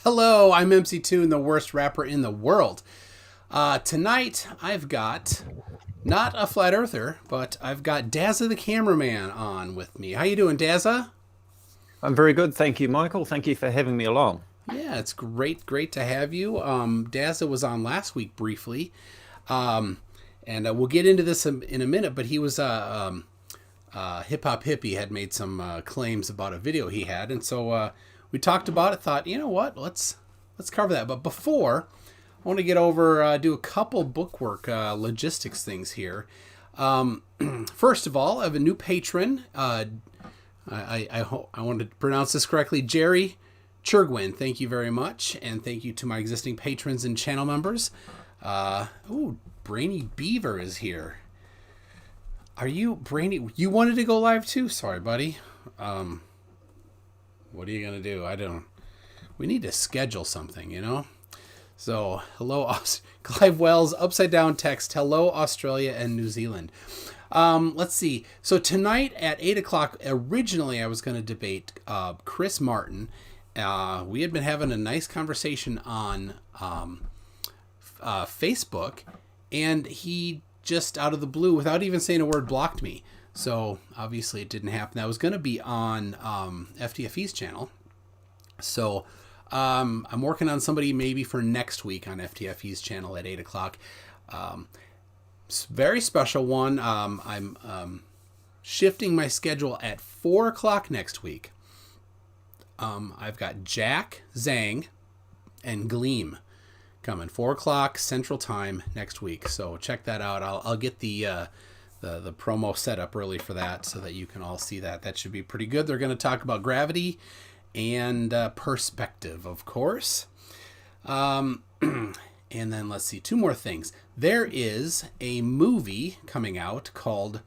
Hello, I'm MCToon, the worst rapper in the world. Tonight, I've got not a flat earther, but I've got Dazza the cameraman on with me. How you doing, Dazza? I'm very good, thank you, Michael. Thank you for having me along. Yeah, it's great to have you. Dazza was on last week briefly, um, and we'll get into this in a minute. But he was hip hop hippie had made some claims about a video he had, and so we talked about it. Thought, you know what, let's cover that. But before, I want to get over do a couple bookwork logistics things here. First of all, I have a new patron. I want to pronounce this correctly, Jerry Churgwin. Thank you very much, and thank you to my existing patrons and channel members. Brainy Beaver is here. Are you Brainy? You wanted to go live too? Sorry, buddy. What are you gonna do? I don't. We need to schedule something, you know. So, hello, Clive Wells, upside down text. Hello, Australia and New Zealand. Let's see. So tonight at 8 o'clock, originally I was going to debate Chris Martin. We had been having a nice conversation on Facebook, and he just out of the blue, without even saying a word, blocked me. So obviously it didn't happen. That was going to be on FTFE's channel. So I'm working on somebody maybe for next week on FTFE's channel at 8 o'clock. Very special one. I'm shifting my schedule at 4 o'clock next week. I've got Jack, Zhang, and Gleam coming 4 o'clock Central Time next week. So check that out. I'll get the promo set up early for that so that you can all see that. That should be pretty good. They're going to talk about gravity and perspective, of course. And then let's see, two more things. There is a movie coming out called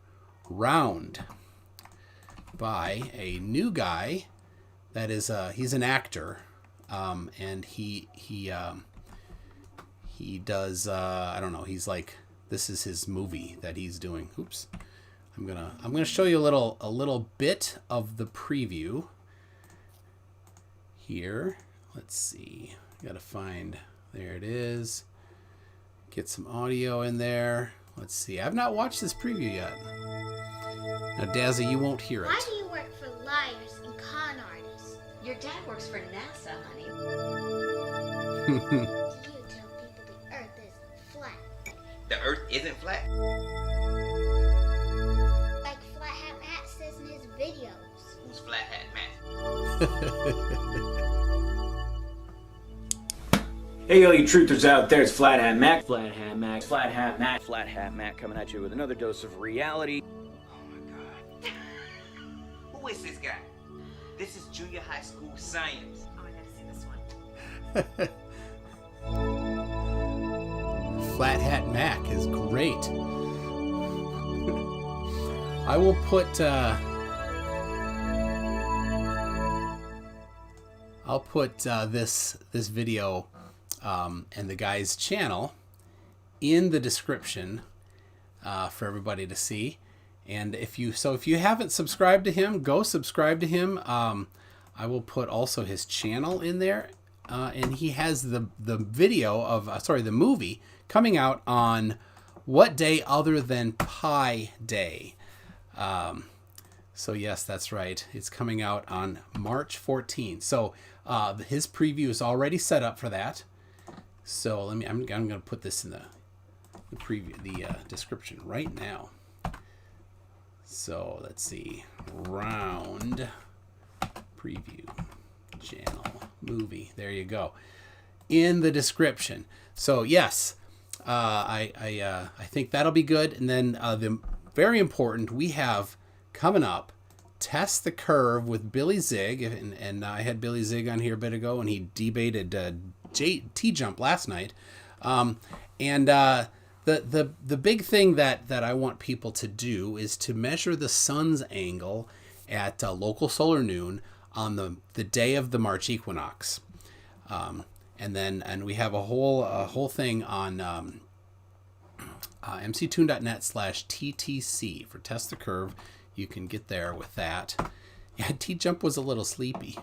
Round by a new guy that is he's an actor, and he does I don't know, he's like, this is his movie that he's doing. Oops. I'm gonna show you a little bit of the preview here. Let's see. Gotta find, there it is. Get some audio in there. Let's see. I've not watched this preview yet. Now, Dazza, you won't hear it. Why do you work for liars and con artists? Your dad works for NASA, honey. Do you tell people the earth is flat? The earth isn't flat. Like Flat Hat Matt says in his videos. Who's Flat Hat Matt? Hey, all you truthers out there, it's Flat Hat Mac. Flat Hat Mac. Flat Hat Mac. Flat Hat Mac coming at you with another dose of reality. Oh my god. Who is this guy? This is junior high school science. Oh, I gotta see this one. Flat Hat Mac is great. I will put I'll put this video and the guy's channel in the description for everybody to see. And if you haven't subscribed to him, go subscribe to him. I will put also his channel in there, and he has the video of the movie coming out on what day other than Pi Day. So yes, that's right. It's coming out on March 14th. So his preview is already set up for that. So I'm going to put this in the preview, the description right now. So let's see, Round preview channel movie. There you go, in the description. So yes, I think that'll be good. And then the very important, we have coming up, Test the Curve with Billy Zig, and I had Billy Zig on here a bit ago, and he debated T-Jump last night. The big thing that I want people to do is to measure the sun's angle at local solar noon on the day of the March equinox. And we have a whole thing on mctoon.net/TTC for Test the Curve. You can get there with that. Yeah, T-Jump was a little sleepy.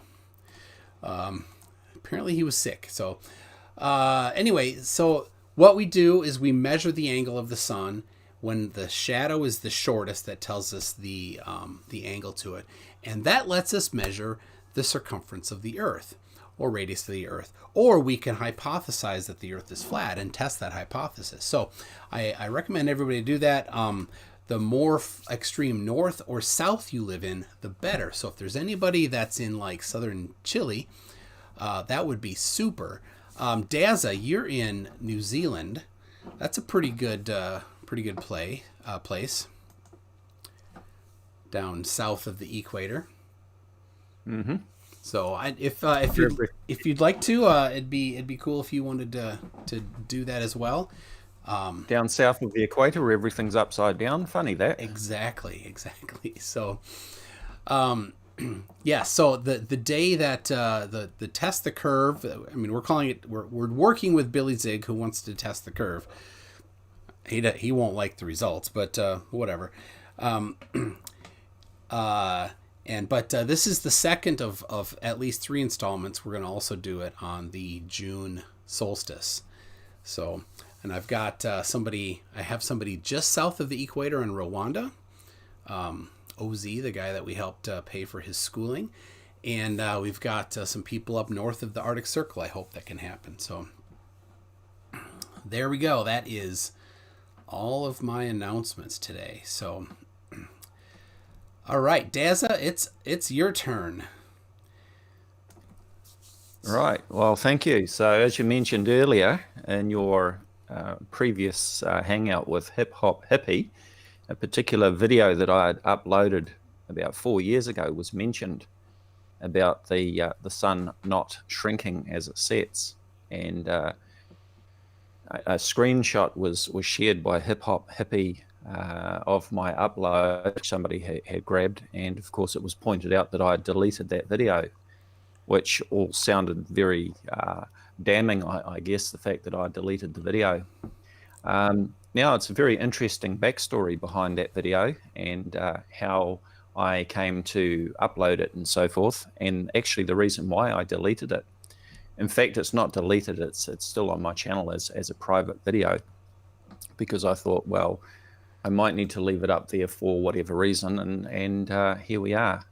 apparently he was sick. So anyway, so what we do is we measure the angle of the sun when the shadow is the shortest. That tells us the angle to it, and that lets us measure the circumference of the Earth, or radius of the Earth. Or we can hypothesize that the Earth is flat and test that hypothesis. So I recommend everybody do that. The more extreme north or south you live in, the better. So if there's anybody that's in like southern Chile, that would be super. Dazza, you're in New Zealand. That's a pretty good place down south of the equator. Mm-hmm. So if you'd like to, it'd be cool if you wanted to do that as well. Down south of the equator, where everything's upside down. Funny that. Exactly. So, yeah. So the day that the test the curve. I mean, we're calling it. We're working with Billy Zig, who wants to test the curve. He won't like the results, but whatever. But this is the second of at least 3 installments. We're going to also do it on the June solstice. So, and I've got somebody just south of the equator in Rwanda, OZ, the guy that we helped pay for his schooling. And we've got some people up north of the Arctic Circle. I hope that can happen. So there we go. That is all of my announcements today. So, all right, Dazza, it's your turn. Right. Well, thank you. So, as you mentioned earlier in your previous hangout with Hip Hop Hippie, a particular video that I had uploaded about 4 years ago was mentioned about the sun not shrinking as it sets, and a screenshot was shared by Hip Hop Hippie of my upload, which somebody had grabbed, and of course it was pointed out that I had deleted that video, which all sounded very damning, I guess, the fact that I deleted the video. Now, it's a very interesting backstory behind that video, and how I came to upload it and so forth, and actually the reason why I deleted it. In fact, it's not deleted, it's still on my channel as a private video, because I thought, well, I might need to leave it up there for whatever reason, and here we are.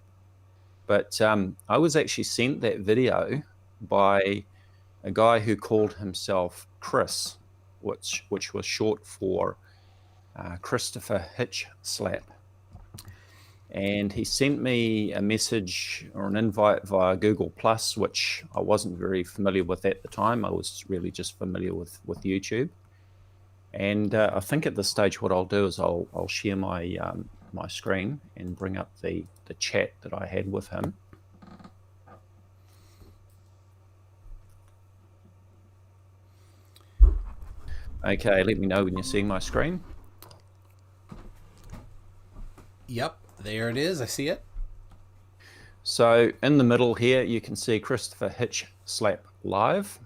But I was actually sent that video by a guy who called himself Chris, which was short for Christopher Hitch Slap. And he sent me a message or an invite via Google Plus, which I wasn't very familiar with at the time. I was really just familiar with YouTube. And I think at this stage what I'll do is I'll share my my screen and bring up the chat that I had with him. Okay, let me know when you see my screen. Yep, there it is. I see it. So in the middle here, you can see Christopher Hitch Slap live.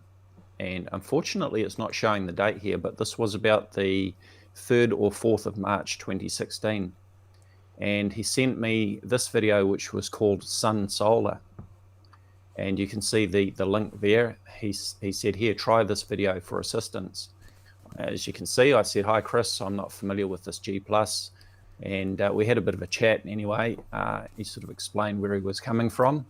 And unfortunately, it's not showing the date here, but this was about the 3rd or 4th of March 2016. And he sent me this video, which was called Sun Solar. And you can see the link there. He said, here, try this video for assistance. As you can see, I said, hi, Chris, I'm not familiar with this G+. And we had a bit of a chat anyway. He sort of explained where he was coming from.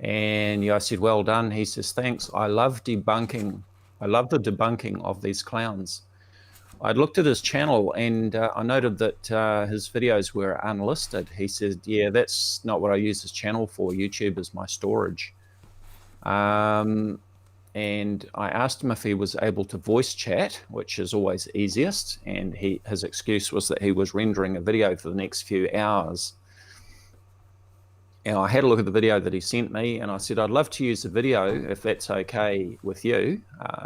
And yeah, I said, well done. He says, thanks. I love debunking. I love the debunking of these clowns. I looked at his channel and I noted that his videos were unlisted. He said, yeah, that's not what I use his channel for. YouTube is my storage. And I asked him if he was able to voice chat, which is always easiest. And his excuse was that he was rendering a video for the next few hours. And I had a look at the video that he sent me, and I said, I'd love to use the video if that's okay with you.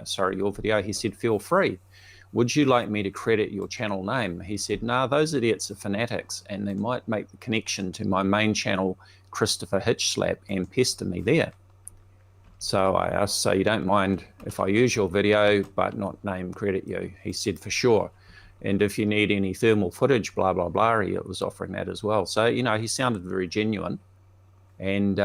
Sorry, your video. He said, feel free. Would you like me to credit your channel name? He said, no, those idiots are fanatics, and they might make the connection to my main channel, Christopher Hitch Slap, and pester me there. So I asked, so you don't mind if I use your video, but not name credit you? He said, for sure. And if you need any thermal footage, blah, blah, blah, he was offering that as well. So, you know, he sounded very genuine. And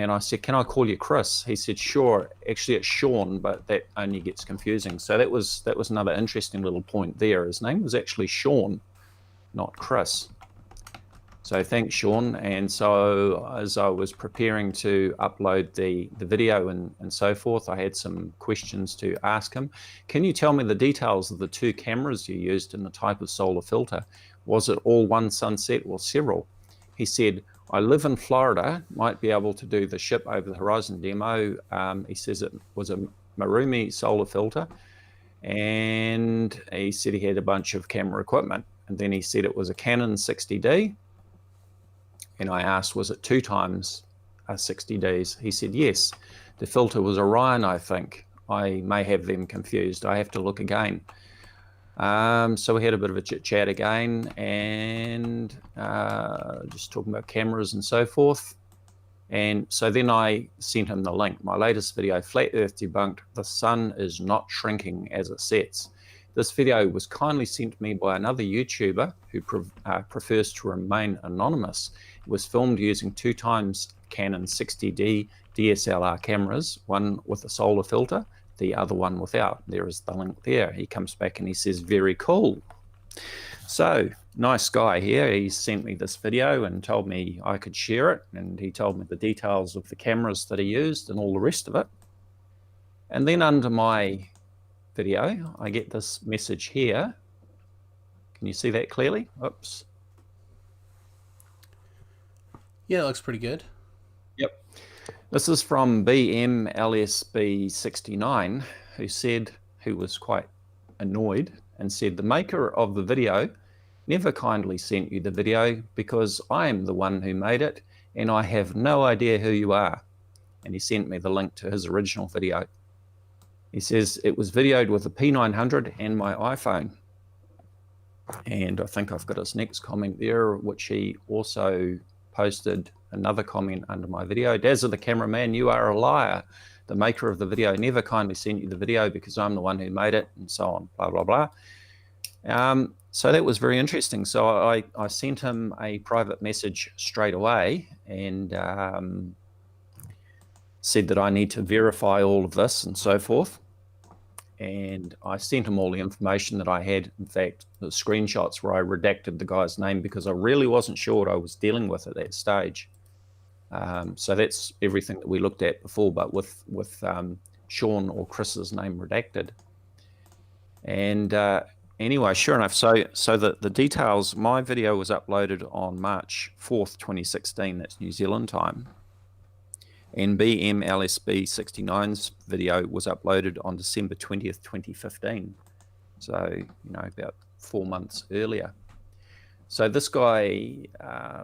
And I said, can I call you Chris? He said, sure. Actually, it's Sean, but that only gets confusing. So that was another interesting little point there. His name was actually Sean, not Chris. So thanks, Sean. And so as I was preparing to upload the video and so forth, I had some questions to ask him. Can you tell me the details of the 2 cameras you used and the type of solar filter? Was it all one sunset or several? He said, I live in Florida, might be able to do the ship over the horizon demo. He says it was a Marumi solar filter, and he said he had a bunch of camera equipment. And then he said it was a Canon 60D. And I asked, was it 2 times 60Ds? He said, yes. The filter was Orion, I think. I may have them confused. I have to look again. So we had a bit of a chit chat again, and just talking about cameras and so forth. And so then I sent him the link. My latest video, Flat Earth Debunked, the sun is not shrinking as it sets. This video was kindly sent to me by another YouTuber who prefers to remain anonymous. It was filmed using 2 times Canon 60D DSLR cameras, one with a solar filter, the other one without. There is the link there. He comes back and he says, very cool. So, nice guy here. He sent me this video and told me I could share it, and he told me the details of the cameras that he used and all the rest of it. And then under my video, I get this message here. Can you see that clearly? Oops. Yeah, it looks pretty good. Yep. This is from BMLSB69, who was quite annoyed and said, the maker of the video never kindly sent you the video because I am the one who made it and I have no idea who you are. And he sent me the link to his original video. He says it was videoed with a P900 and my iPhone. And I think I've got his next comment there, which he also posted another comment under my video. Dazzathecameraman, you are a liar. The maker of the video never kindly sent you the video because I'm the one who made it, and so on, blah, blah, blah. So that was very interesting. So I sent him a private message straight away and said that I need to verify all of this and so forth. And I sent him all the information that I had. In fact, the screenshots where I redacted the guy's name because I really wasn't sure what I was dealing with at that stage. So that's everything that we looked at before, but with Sean or Chris's name redacted. And anyway, sure enough, so the details, my video was uploaded on March 4th, 2016, that's New Zealand time. And BMLSB69's video was uploaded on December 20th, 2015. So, about 4 months earlier. So this guy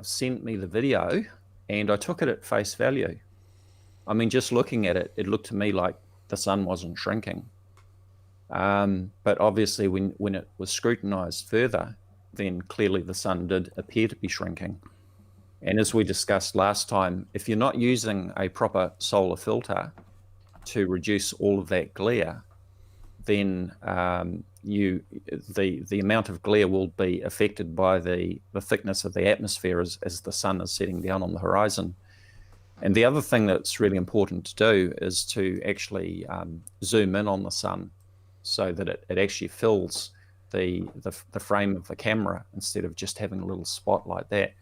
sent me the video and I took it at face value. I mean, just looking at it, it looked to me like the sun wasn't shrinking. But obviously when it was scrutinized further, then clearly the sun did appear to be shrinking. And as we discussed last time, if you're not using a proper solar filter to reduce all of that glare, then the amount of glare will be affected by the thickness of the atmosphere as the sun is setting down on the horizon. And the other thing that's really important to do is to actually zoom in on the sun so that it actually fills the frame of the camera instead of just having a little spot like that.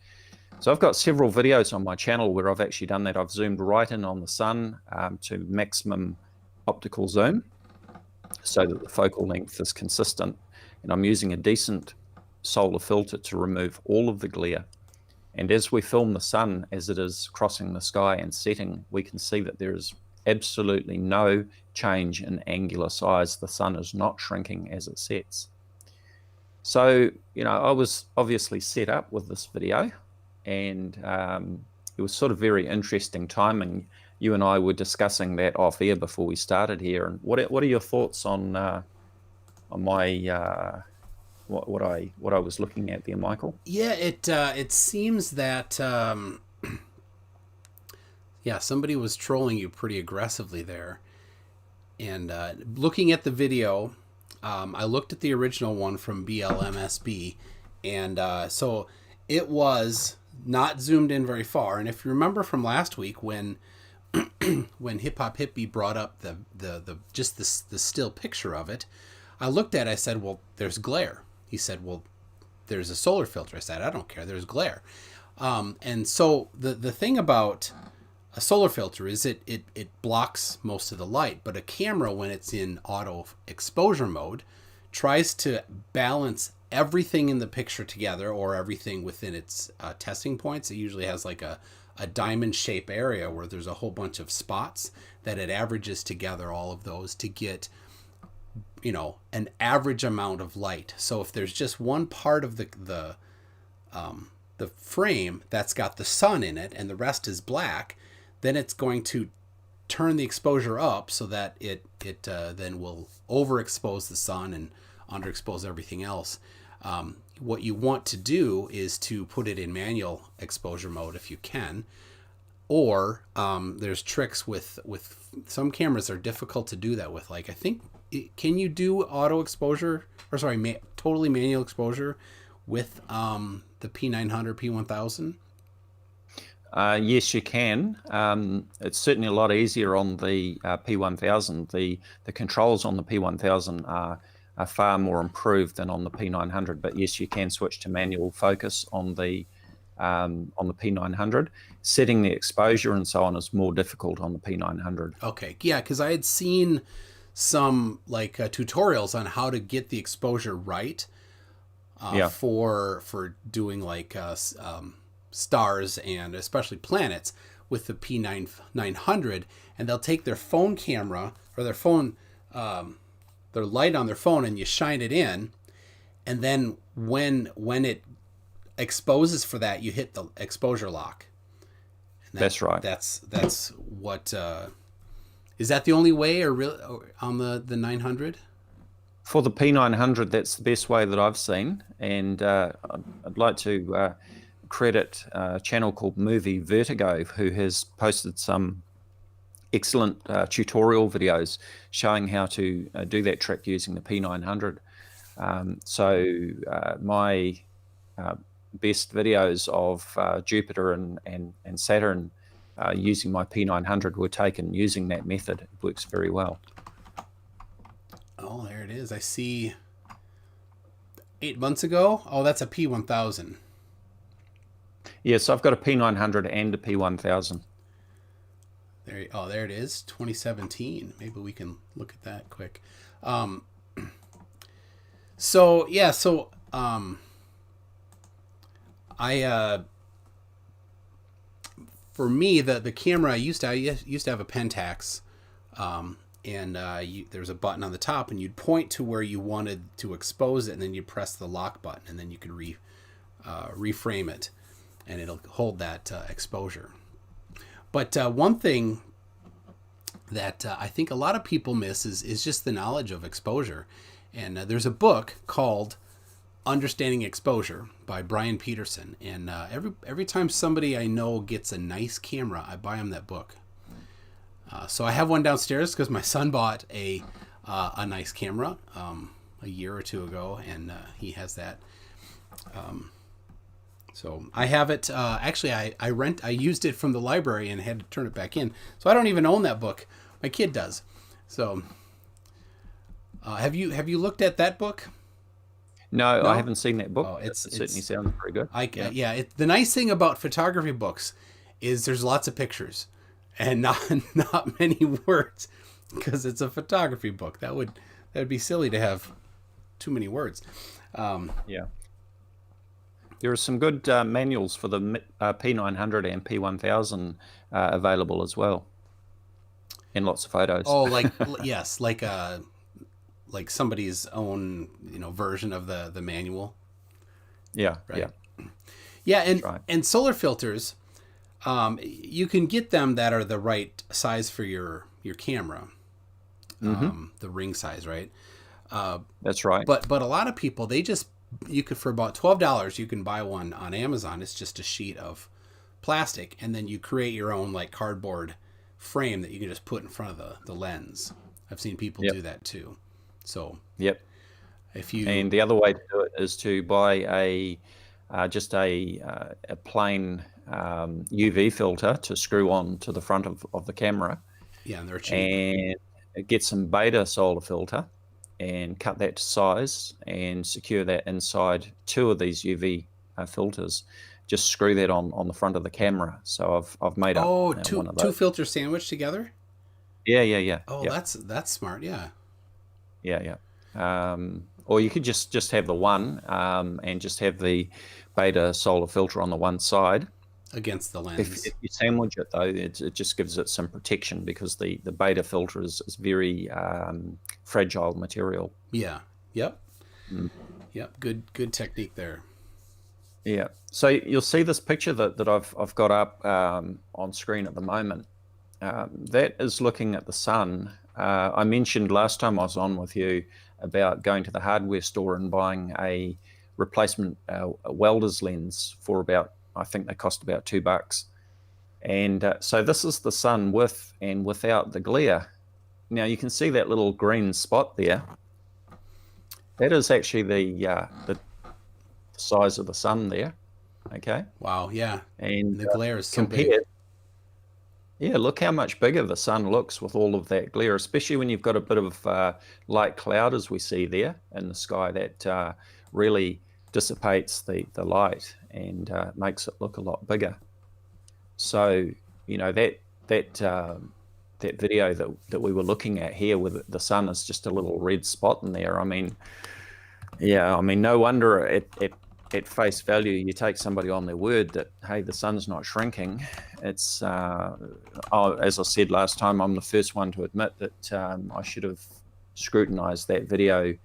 So I've got several videos on my channel where I've actually done that. I've zoomed right in on the sun to maximum optical zoom so that the focal length is consistent. And I'm using a decent solar filter to remove all of the glare. And as we film the sun as it is crossing the sky and setting, we can see that there is absolutely no change in angular size. The sun is not shrinking as it sets. So, I was obviously set up with this video. And it was sort of very interesting timing. You and I were discussing that off air before we started here. And what are your thoughts on my what I was looking at there, Michael? Yeah, it seems that somebody was trolling you pretty aggressively there. And looking at the video, I looked at the original one from BLMSB, and so it was not zoomed in very far. And if you remember from last week when when Hip Hop Hippie brought up the just the still picture of it, I looked at it, I said, well, there's glare. He said, well, there's a solar filter. I said, I don't care, there's glare. And so the thing about a solar filter is it blocks most of the light, but a camera, when it's in auto exposure mode, tries to balance everything in the picture together, or everything within its testing points. It usually has like a diamond shape area where there's a whole bunch of spots that it averages together, all of those, to get, you know, an average amount of light. So if there's just one part of the frame that's got the sun in it and the rest is black, then it's going to turn the exposure up so that it then will overexpose the sun and underexpose everything else. What you want to do is to put it in manual exposure mode if you can, or there's tricks with some cameras are difficult to do that with. Like, I think, can you do auto exposure, or sorry, totally manual exposure with the P900, P1000? Yes, you can. It's certainly a lot easier on the P1000. The controls on the P1000 are far more improved than on the P900. But yes, you can switch to manual focus on the P900. Setting the exposure and so on is more difficult on the P900. Okay, yeah, because I had seen some like tutorials on how to get the exposure right for doing like stars and especially planets with the P900, and they'll take their phone camera or their phone, their light on their phone, and you shine it in, and then when it exposes for that, you hit the exposure lock. And that's right. That's what is that the only way, or really on the 900? For the P900, that's the best way that I've seen, and I'd like to credit a channel called Movie Vertigo, who has posted some excellent tutorial videos showing how to do that trick using the P900. My best videos of Jupiter and Saturn using my P900 were taken using that method. It works very well. Oh, there it is. I see 8 months ago. Oh, that's a P1000. Yes, I've got a P900 and a P1000. There it is, 2017. Maybe we can look at that quick. For me, the camera I used to have a Pentax, and there's a button on the top, and you'd point to where you wanted to expose it, and then you press the lock button, and then you could reframe it, and it'll hold that exposure. But one thing that I think a lot of people miss is just the knowledge of exposure. And there's a book called Understanding Exposure by Brian Peterson. And every time somebody I know gets a nice camera, I buy them that book. So I have one downstairs because my son bought a nice camera a year or two ago, and he has that. So I have it. Actually, I used it from the library and had to turn it back in. So I don't even own that book. My kid does. So have you looked at that book? No, I haven't seen that book. Oh, it certainly sounds pretty good. The nice thing about photography books is there's lots of pictures and not many words, because it's a photography book. That would be silly to have too many words. There are some good manuals for the P900 and P1000 available as well, and lots of photos. Oh, yes, like somebody's own version of the manual. Yeah, right. Yeah, and solar filters, you can get them that are the right size for your camera, the ring size, right? That's right. But a lot of people, you could, for about $12, you can buy one on Amazon. It's just a sheet of plastic, and then you create your own like cardboard frame that you can just put in front of the lens. I've seen people do that too. So and the other way to do it is to buy just a plain UV filter to screw on to the front of the camera. Yeah, and they're cheap. And get some beta solar filter and cut that to size and secure that inside 2 of these UV filters. Just screw that on the front of the camera. So I've made up one of two those. filters sandwiched together. Yeah. Oh, yeah. that's smart. Yeah. Yeah. Or you could just have the one and just have the beta solar filter on the one side. Against the lens. If you sandwich it, though, it just gives it some protection because the beta filter is very fragile material. Yeah. Yep. Yep. Good technique there. Yeah. So you'll see this picture that I've got up on screen at the moment. That is looking at the sun. I mentioned last time I was on with you about going to the hardware store and buying a replacement welder's lens for about, I think they cost about $2. And so this is the sun with and without the glare. Now you can see that little green spot there. That is actually the size of the sun there. Okay. Wow. Yeah. And the glare is so big. compared, yeah, look how much bigger the sun looks with all of that glare, especially when you've got a bit of light cloud as we see there in the sky that really dissipates the light and makes it look a lot bigger. So, you know, that video that we were looking at here with the sun is just a little red spot in there. I mean, yeah, I mean, no wonder at face value you take somebody on their word that, hey, the sun's not shrinking. It's as I said last time, I'm the first one to admit that I should have scrutinized that video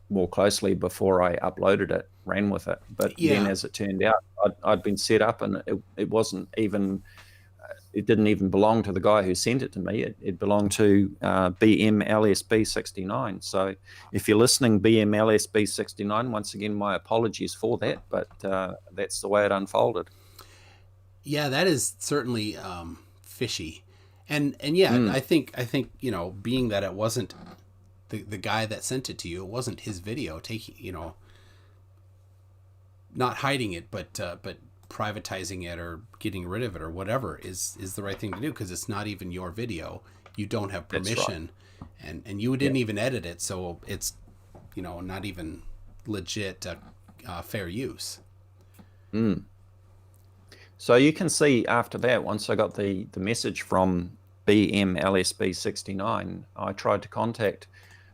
more closely before I uploaded it, ran with it. But then as it turned out, I'd been set up and it wasn't even, it didn't even belong to the guy who sent it to me. It belonged to BMLSB69. So if you're listening, BMLSB69, once again, my apologies for that, but that's the way it unfolded. Yeah, that is certainly fishy. And yeah, I think, you know, being that it wasn't the guy that sent it to you, it wasn't his video, taking, you know, not hiding it, but privatizing it or getting rid of it or whatever is the right thing to do, because it's not even your video. You don't have permission. Right. And you didn't even edit it, so it's, you know, not even legit fair use. So you can see after that, once I got the message from BMLSB69, I tried to contact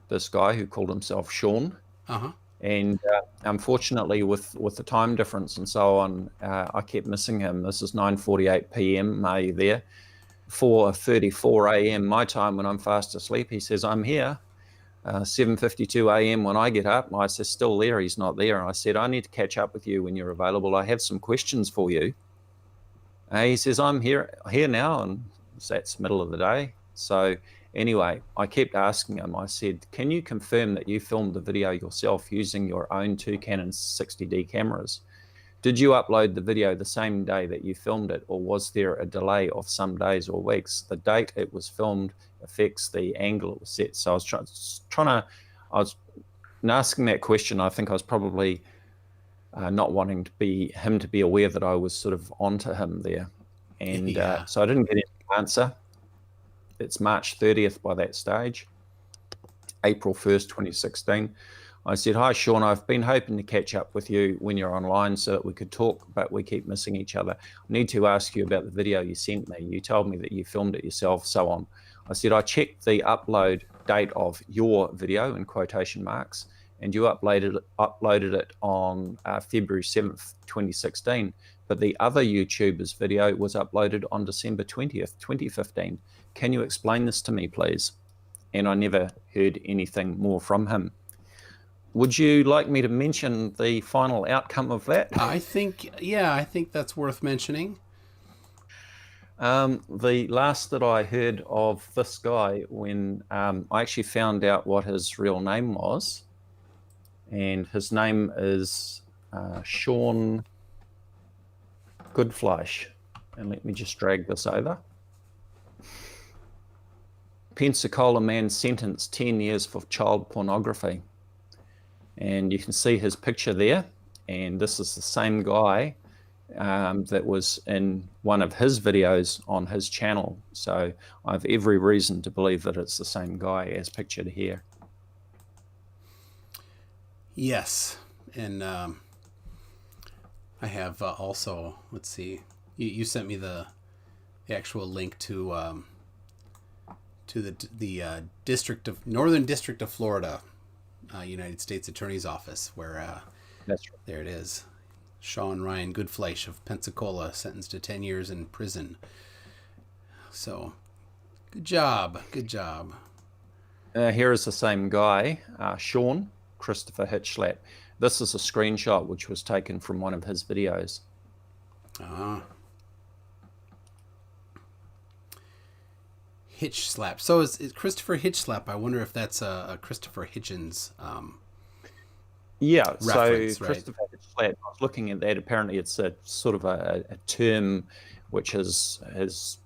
this guy who called himself Sean. And unfortunately, with the time difference and so on, I kept missing him. This is 9:48 p.m. Are you there? 4:34 a.m. my time when I'm fast asleep. He says, I'm here. 7:52 a.m. when I get up. I said, still there. He's not there. And I said, I need to catch up with you when you're available. I have some questions for you. He says, I'm here now. And that's middle of the day. So anyway, I kept asking him. I said, can you confirm that you filmed the video yourself using your own 2 Canon 60D cameras? Did you upload the video the same day that you filmed it, or was there a delay of some days or weeks? The date it was filmed affects the angle it was set. So I was I was asking that question. I think I was probably not wanting him to be aware that I was sort of onto him there. And so I didn't get any answer. It's March 30th by that stage, April 1st, 2016. I said, hi, Sean, I've been hoping to catch up with you when you're online so that we could talk, but we keep missing each other. I need to ask you about the video you sent me. You told me that you filmed it yourself, so on. I said, I checked the upload date of your video, in quotation marks, and you uploaded it on February 7th, 2016. But the other YouTuber's video was uploaded on December 20th, 2015. Can you explain this to me, please? And I never heard anything more from him. Would you like me to mention the final outcome of that? I think that's worth mentioning. The last that I heard of this guy, when I actually found out what his real name was, and his name is Sean Goodfleisch. And let me just drag this over. Pensacola man sentenced 10 years for child pornography. And you can see his picture there. and this is the same guy that was in one of his videos on his channel. So I have every reason to believe that it's the same guy as pictured here. Yes, and I have also, let's see, you sent me the actual link to the Northern District of Florida, United States Attorney's Office, where That's right. there it is. Sean Ryan Goodfleisch of Pensacola, sentenced to 10 years in prison. So, good job. Good job. Here is the same guy, Sean Christopher Hitchlap. This is a screenshot which was taken from one of his videos. Hitchslap. So is Christopher Hitchslap. I wonder if that's a Christopher Hitchens. Yeah, Reference, so right? Christopher Hitchhlap, I was looking at that. Apparently, it's a sort of a term which has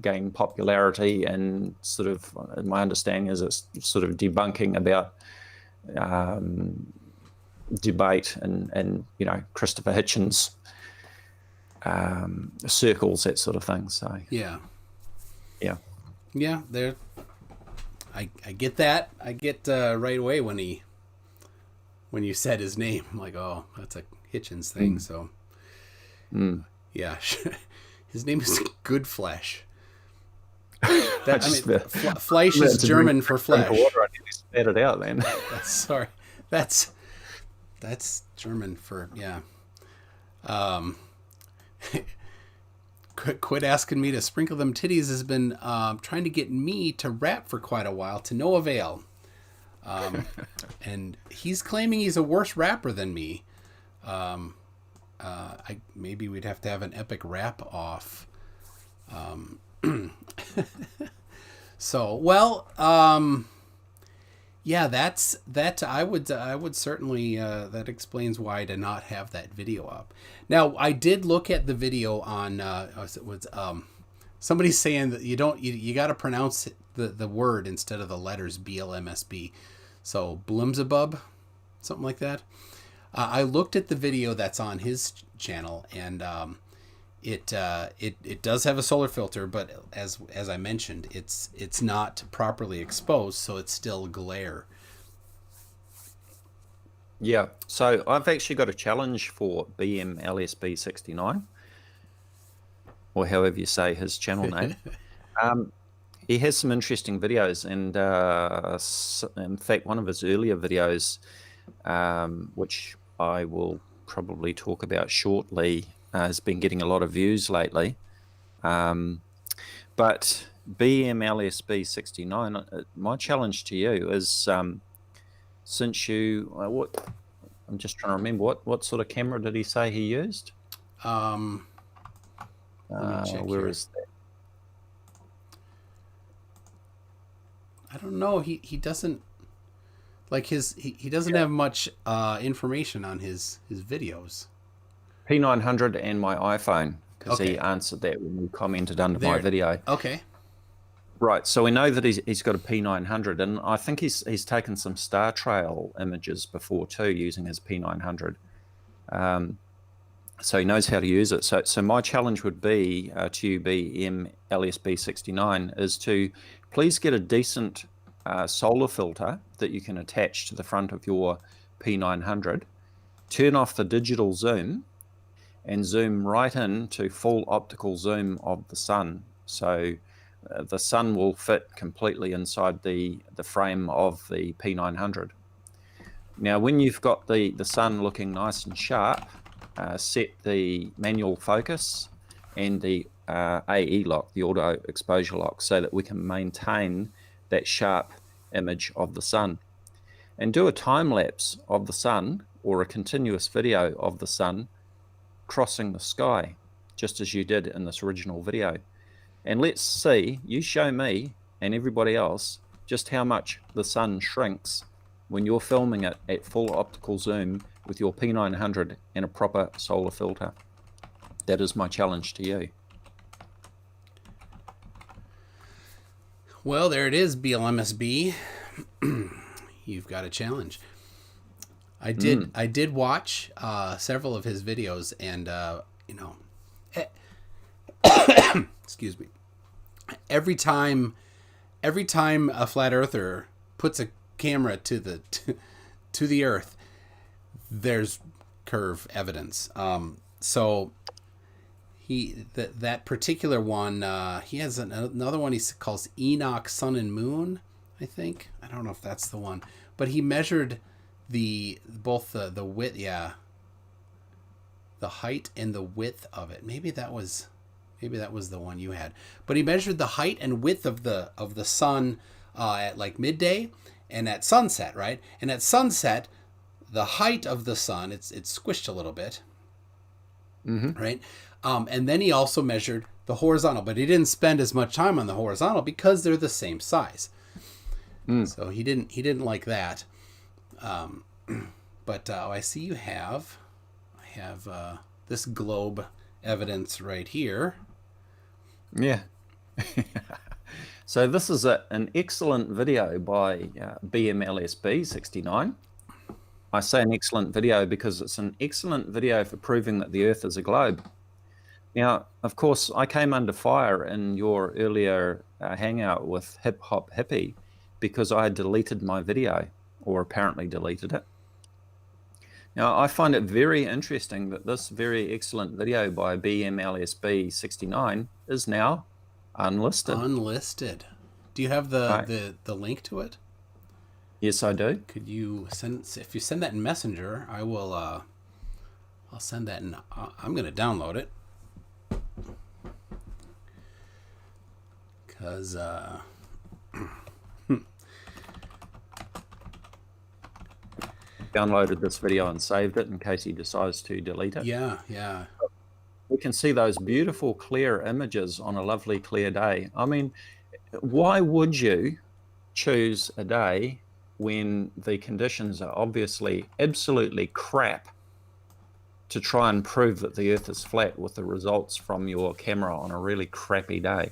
gained popularity, and sort of, my understanding is it's sort of debunking about debate and Christopher Hitchens circles, that sort of thing. So Yeah. yeah, There. I get that. I get right away when you said his name. I'm like, oh, that's a Hitchens thing. So yeah, his name is Goodflesh. Fleisch is German for flesh. Water, I nearly spat it out then. Sorry, that's German for Quit asking me to sprinkle them titties has been trying to get me to rap for quite a while, to no avail. And he's claiming he's a worse rapper than me. Maybe we'd have to have an epic rap off. So, well, yeah, that I would certainly that explains why I did not have that video up. Now, I did look at the video on somebody's saying that you got to pronounce the word instead of the letters BLMSB. So Blimzabub, something like that. I looked at the video that's on his channel, and it does have a solar filter, but as I mentioned, it's not properly exposed, so it's still glare. Yeah, so I've actually got a challenge for BMLSB69, or however you say his channel name. He has some interesting videos, and in fact, one of his earlier videos, which I will probably talk about shortly, has been getting a lot of views lately. But BMLSB69, my challenge to you is, since you, I'm just trying to remember, what sort of camera did he say he used? Let me check where here. is that? I don't know. He doesn't like he doesn't have much information on his videos. P900 and my iPhone, because Okay. he answered that when we commented under my There. video. Okay. Right, so we know that he's got a P900, and I think he's taken some star trail images before too, using his P900. So he knows how to use it. So my challenge would be to you, BMLSB69, is to please get a decent solar filter that you can attach to the front of your P900, turn off the digital zoom, and zoom right in to full optical zoom of the sun. So the sun will fit completely inside the frame of the P900. Now, when you've got the sun looking nice and sharp, set the manual focus and the AE lock, the auto exposure lock, so that we can maintain that sharp image of the sun. And do a time lapse of the sun, or a continuous video of the sun crossing the sky, just as you did in this original video. And let's see, you show me and everybody else just how much the sun shrinks when you're filming it at full optical zoom with your P900 and a proper solar filter. That is my challenge to you. Well, there it is, BLMSB. You've got a challenge. I did watch several of his videos, and you know, excuse me. Every time a flat earther puts a camera to the Earth, there's curve evidence. So that particular one, he has another one he calls Enoch Sun and Moon, I think. I don't know if that's the one, but he measured both the width, the height and the width of it. Maybe that was the one you had. But he measured the height and width of the sun at like midday and at sunset, right? And at sunset, the height of the sun, it's squished a little bit, right? And then he also measured the horizontal, but he didn't spend as much time on the horizontal because they're the same size. So he didn't like that. But I see you have, I have this globe evidence right here. Yeah. So this is an excellent video by BMLSB69. I say an excellent video because it's an excellent video for proving that the Earth is a globe. Now, of course, I came under fire in your earlier hangout with Hip Hop Hippie because I had deleted my video, or apparently deleted it. Now, I find it very interesting that this very excellent video by BMLSB69 is now unlisted. Unlisted. Do you have the link to it? Yes, I do. Could you if you send that in Messenger, I will, I'll send that in, I'm going to download it. Because, downloaded this video and saved it in case he decides to delete it. Yeah. We can see those beautiful clear images on a lovely clear day. I mean, why would you choose a day when the conditions are obviously absolutely crap to try and prove that the Earth is flat with the results from your camera on a really crappy day?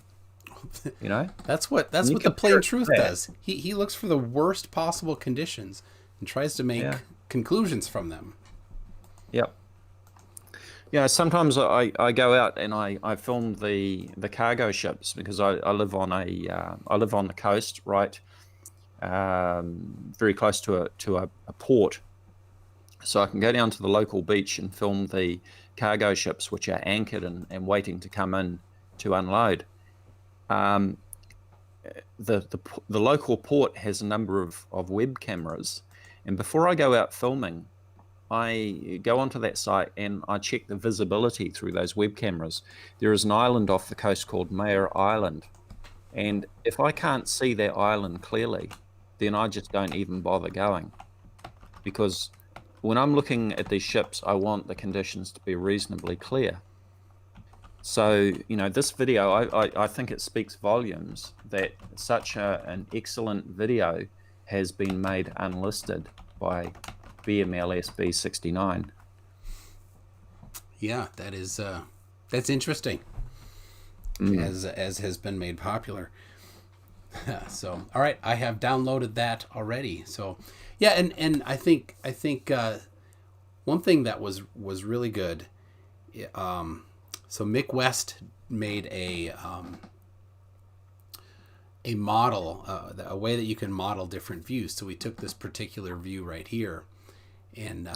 You know, that's what the plain truth does. He looks for the worst possible conditions and tries to make conclusions from them. Yep. Yeah, sometimes I go out and I film the cargo ships because I live on the coast, right, very close to a port, so I can go down to the local beach and film the cargo ships which are anchored and waiting to come in to unload. The local port has a number of web cameras, and before I go out filming, I go onto that site and I check the visibility through those web cameras. There is an island off the coast called Mayor Island, and if I can't see that island clearly, then I just don't even bother going, because when I'm looking at these ships, I want the conditions to be reasonably clear. So, you know, this video, I think it speaks volumes that such an excellent video has been made unlisted by BMLSB69. Yeah, that's interesting. As has been made popular. So, all right, I have downloaded that already. So, yeah, and I think one thing that was really good. So Mick West made a model, a way that you can model different views. So we took this particular view right here, and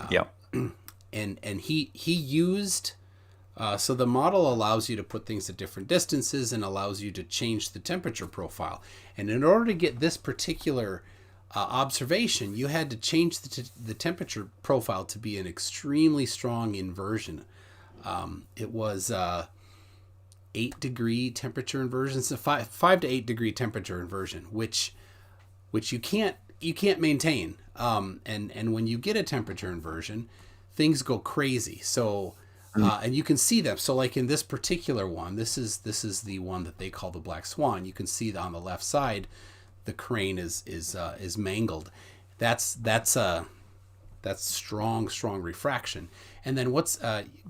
and he used. So the model allows you to put things at different distances and allows you to change the temperature profile. And in order to get this particular observation, you had to change the temperature profile to be an extremely strong inversion. It was 8-degree temperature inversion, so 5 to 8 degree temperature inversion, which you can't maintain. And when you get a temperature inversion, things go crazy. So. And you can see them. So like in this particular one, this is the one that they call the Black Swan. You can see that on the left side, the crane is mangled. That's strong refraction. And then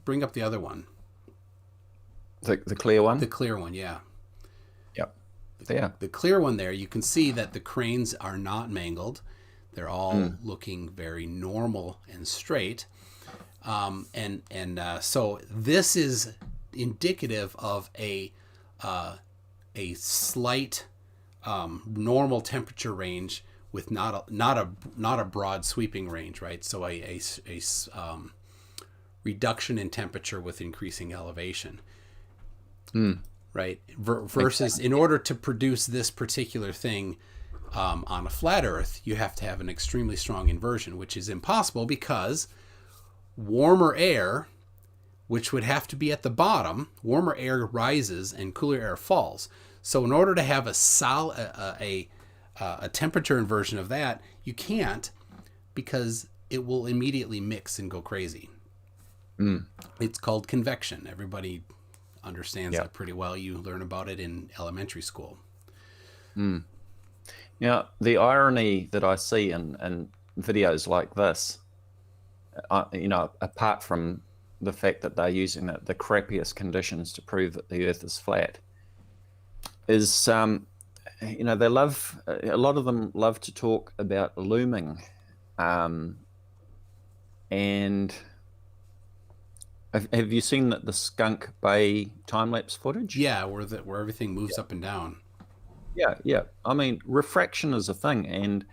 bring up the other one. The clear one? The clear one, yeah. Yep. There. The clear one there, you can see that the cranes are not mangled. They're all looking very normal and straight. So this is indicative of a slight normal temperature range with not a broad sweeping range, right? So a reduction in temperature with increasing elevation, right? Versus in order to produce this particular thing on a flat Earth, you have to have an extremely strong inversion, which is impossible because warmer air, which would have to be at the bottom, warmer air rises and cooler air falls. So in order to have a temperature inversion of that, you can't, because it will immediately mix and go crazy. It's called convection. Everybody understands that pretty well. You learn about it in elementary school. Now, the irony that I see in videos like this, apart from the fact that they're using the crappiest conditions to prove that the Earth is flat, is a lot of them love to talk about looming, and have you seen the Skunk Bay time-lapse footage? Yeah, where everything moves up and down. Yeah. I mean, refraction is a thing, and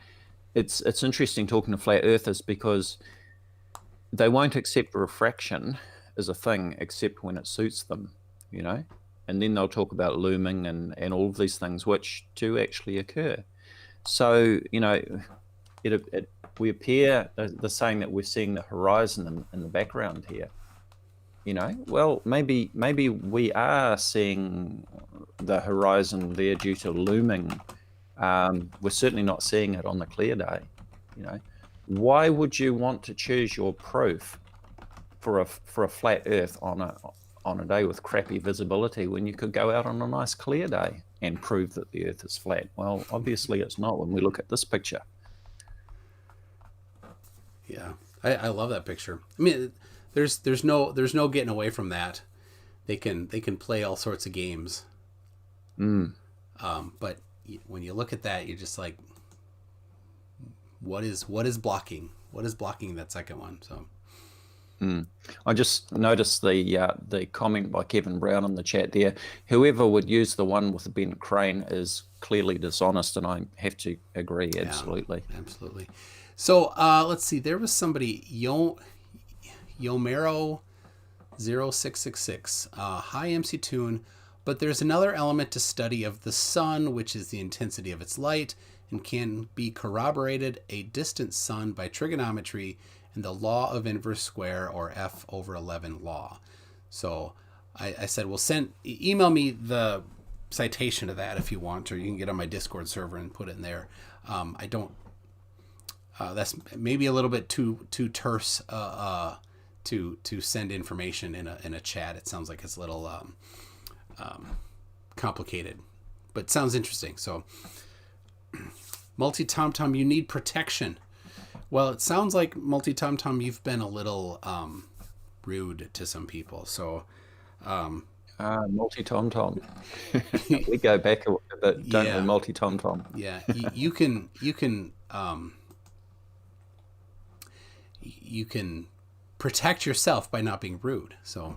it's interesting talking to flat earthers because they won't accept refraction as a thing except when it suits them, and then they'll talk about looming and all of these things which do actually occur. So, we appear, they're saying that we're seeing the horizon in the background here. Well, maybe we are seeing the horizon there due to looming. We're certainly not seeing it on the clear day. Why would you want to choose your proof for a flat Earth on a day with crappy visibility when you could go out on a nice clear day and prove that the Earth is flat? Well, obviously it's not when we look at this picture. Yeah, I love that picture. I mean, there's no getting away from that. They can play all sorts of games. But when you look at that, you're just like, what is blocking? What is blocking that second one? So. I just noticed the comment by Kevin Brown in the chat there. Whoever would use the one with the bent crane is clearly dishonest, and I have to agree. Absolutely. Yeah, absolutely. So let's see. There was somebody, Yomero 0666. Hi, MCToon. But there's another element to study of the sun, which is the intensity of its light, and can be corroborated a distant sun by trigonometry and the law of inverse square, or F/11 law. So I said, well, email me the citation of that if you want, or you can get on my Discord server and put it in there. I don't. That's maybe a little bit too terse to send information in a chat. It sounds like it's a little complicated, but sounds interesting. So, multi-tom-tom, you need protection. Well, it sounds like multi-tom-tom, you've been a little rude to some people. So, multi-tom-tom. We go back a bit, don't we? Multi-tom-tom. Yeah, you can protect yourself by not being rude. So,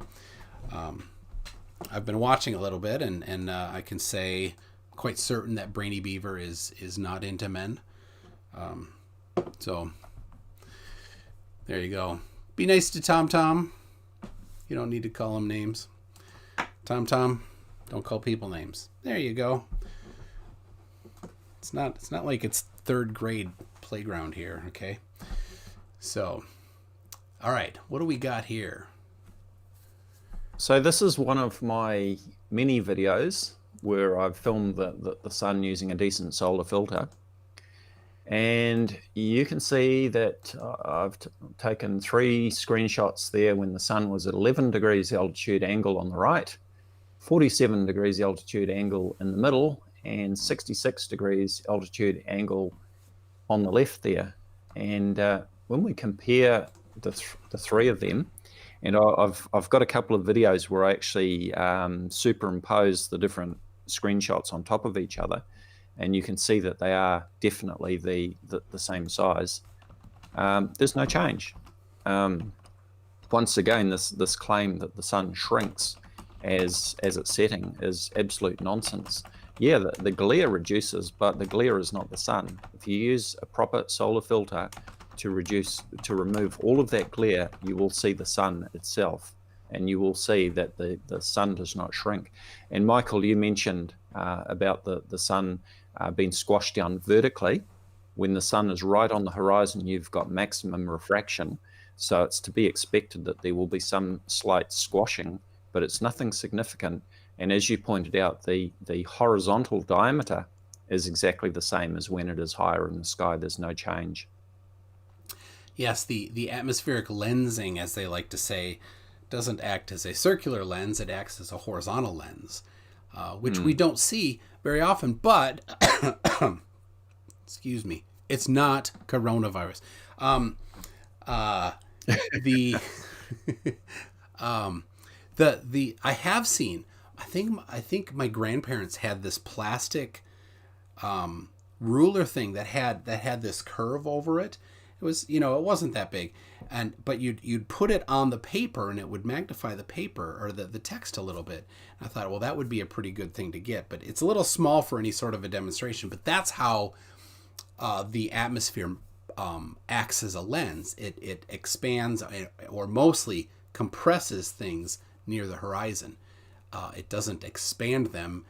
I've been watching a little bit, and I can say quite certain that Brainy Beaver is not into men. So there you go. Be nice to Tom Tom. You don't need to call him names. Tom Tom, don't call people names. There you go. It's not like it's third grade playground here, okay? So, all right, what do we got here? So this is one of my many videos where I've filmed the sun using a decent solar filter. And you can see that I've taken 3 screenshots there when the sun was at 11 degrees altitude angle on the right, 47 degrees altitude angle in the middle, and 66 degrees altitude angle on the left there. And when we compare the 3 of them, and I've got a couple of videos where I actually superimpose the different screenshots on top of each other. and you can see that they are definitely the same size. There's no change. Once again, this claim that the sun shrinks as it's setting is absolute nonsense. Yeah, the glare reduces, but the glare is not the sun. If you use a proper solar filter to remove all of that glare, you will see the sun itself, and you will see that the sun does not shrink. And Michael, you mentioned about the sun being squashed down vertically. When the sun is right on the horizon, you've got maximum refraction. So it's to be expected that there will be some slight squashing, but it's nothing significant. And as you pointed out, the horizontal diameter is exactly the same as when it is higher in the sky. There's no change. Yes, the atmospheric lensing, as they like to say, doesn't act as a circular lens. It acts as a horizontal lens, which we don't see very often. But, excuse me, it's not coronavirus. I have seen, I think my grandparents had this plastic ruler thing that had this curve over it. It was, it wasn't that big, but you'd put it on the paper and it would magnify the paper or the text a little bit. And I thought, well, that would be a pretty good thing to get, but it's a little small for any sort of a demonstration. But that's how the atmosphere acts as a lens. It expands or mostly compresses things near the horizon. It doesn't expand them.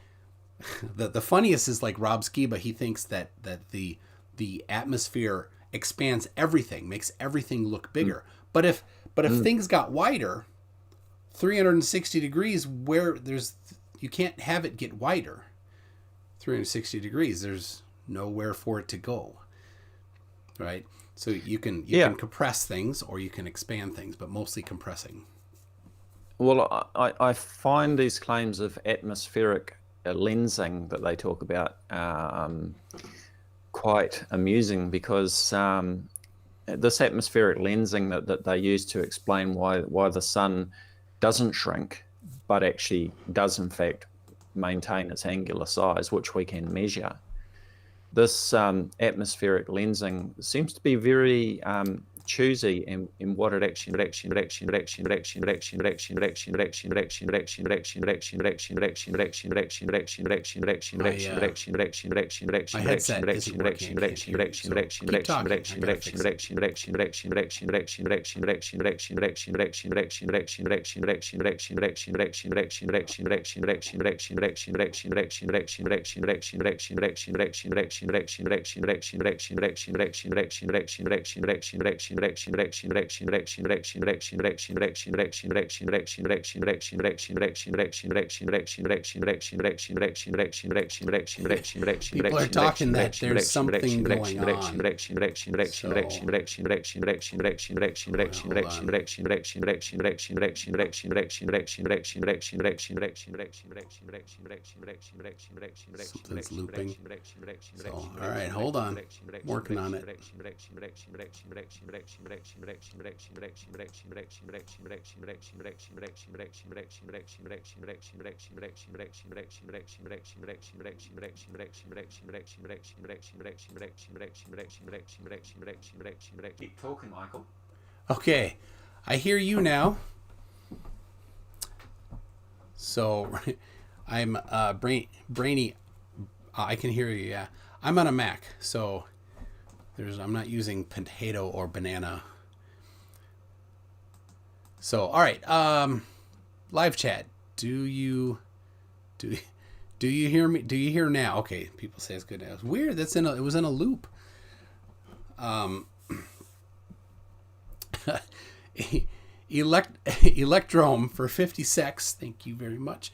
The funniest is like Rob Skiba. He thinks that the atmosphere expands everything, makes everything look bigger. But if things got wider, 360 degrees, where you can't have it get wider. 360 degrees, there's nowhere for it to go. Right? So you can compress things or you can expand things, but mostly compressing. Well, I find these claims of atmospheric lensing that they talk about quite amusing, because this atmospheric lensing that they use to explain why the sun doesn't shrink, but actually does in fact maintain its angular size, which we can measure. This atmospheric lensing seems to be very choosy in what it actually People are talking that there's something going on. Something's looping. So, all right, hold on. Working on it. Keep talking, Michael. Okay, I hear you now. So, I'm brainy. I can hear you. Yeah, I'm on a Mac, so I'm not using potato or banana. So, all right, live chat. Do you hear me? Do you hear now? Okay, people say it's good. It was weird. It was in a loop. Electrome for 50 secs. Thank you very much.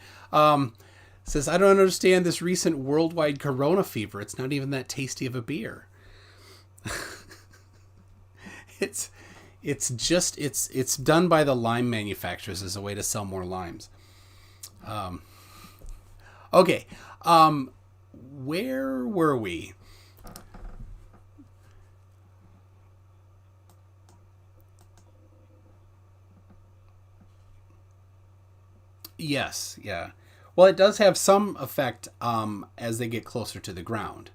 Says, I don't understand this recent worldwide corona fever. It's not even that tasty of a beer. It's done by the lime manufacturers as a way to sell more limes. Okay. Where were we? Yes. Yeah. Well, it does have some effect as they get closer to the ground.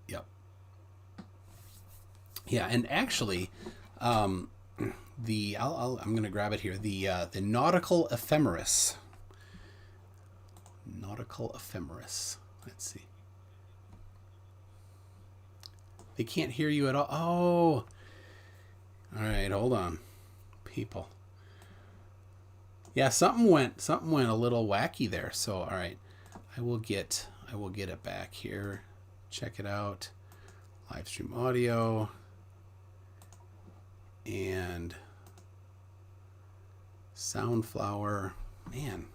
Yep. Yeah, and actually, I'm going to grab it here. The nautical ephemeris. Nautical ephemeris. Let's see. They can't hear you at all. Oh. All right, hold on, people. Yeah, something went a little wacky there. So, all right, I will get it back here. Check it out. Live stream audio and Soundflower. Man.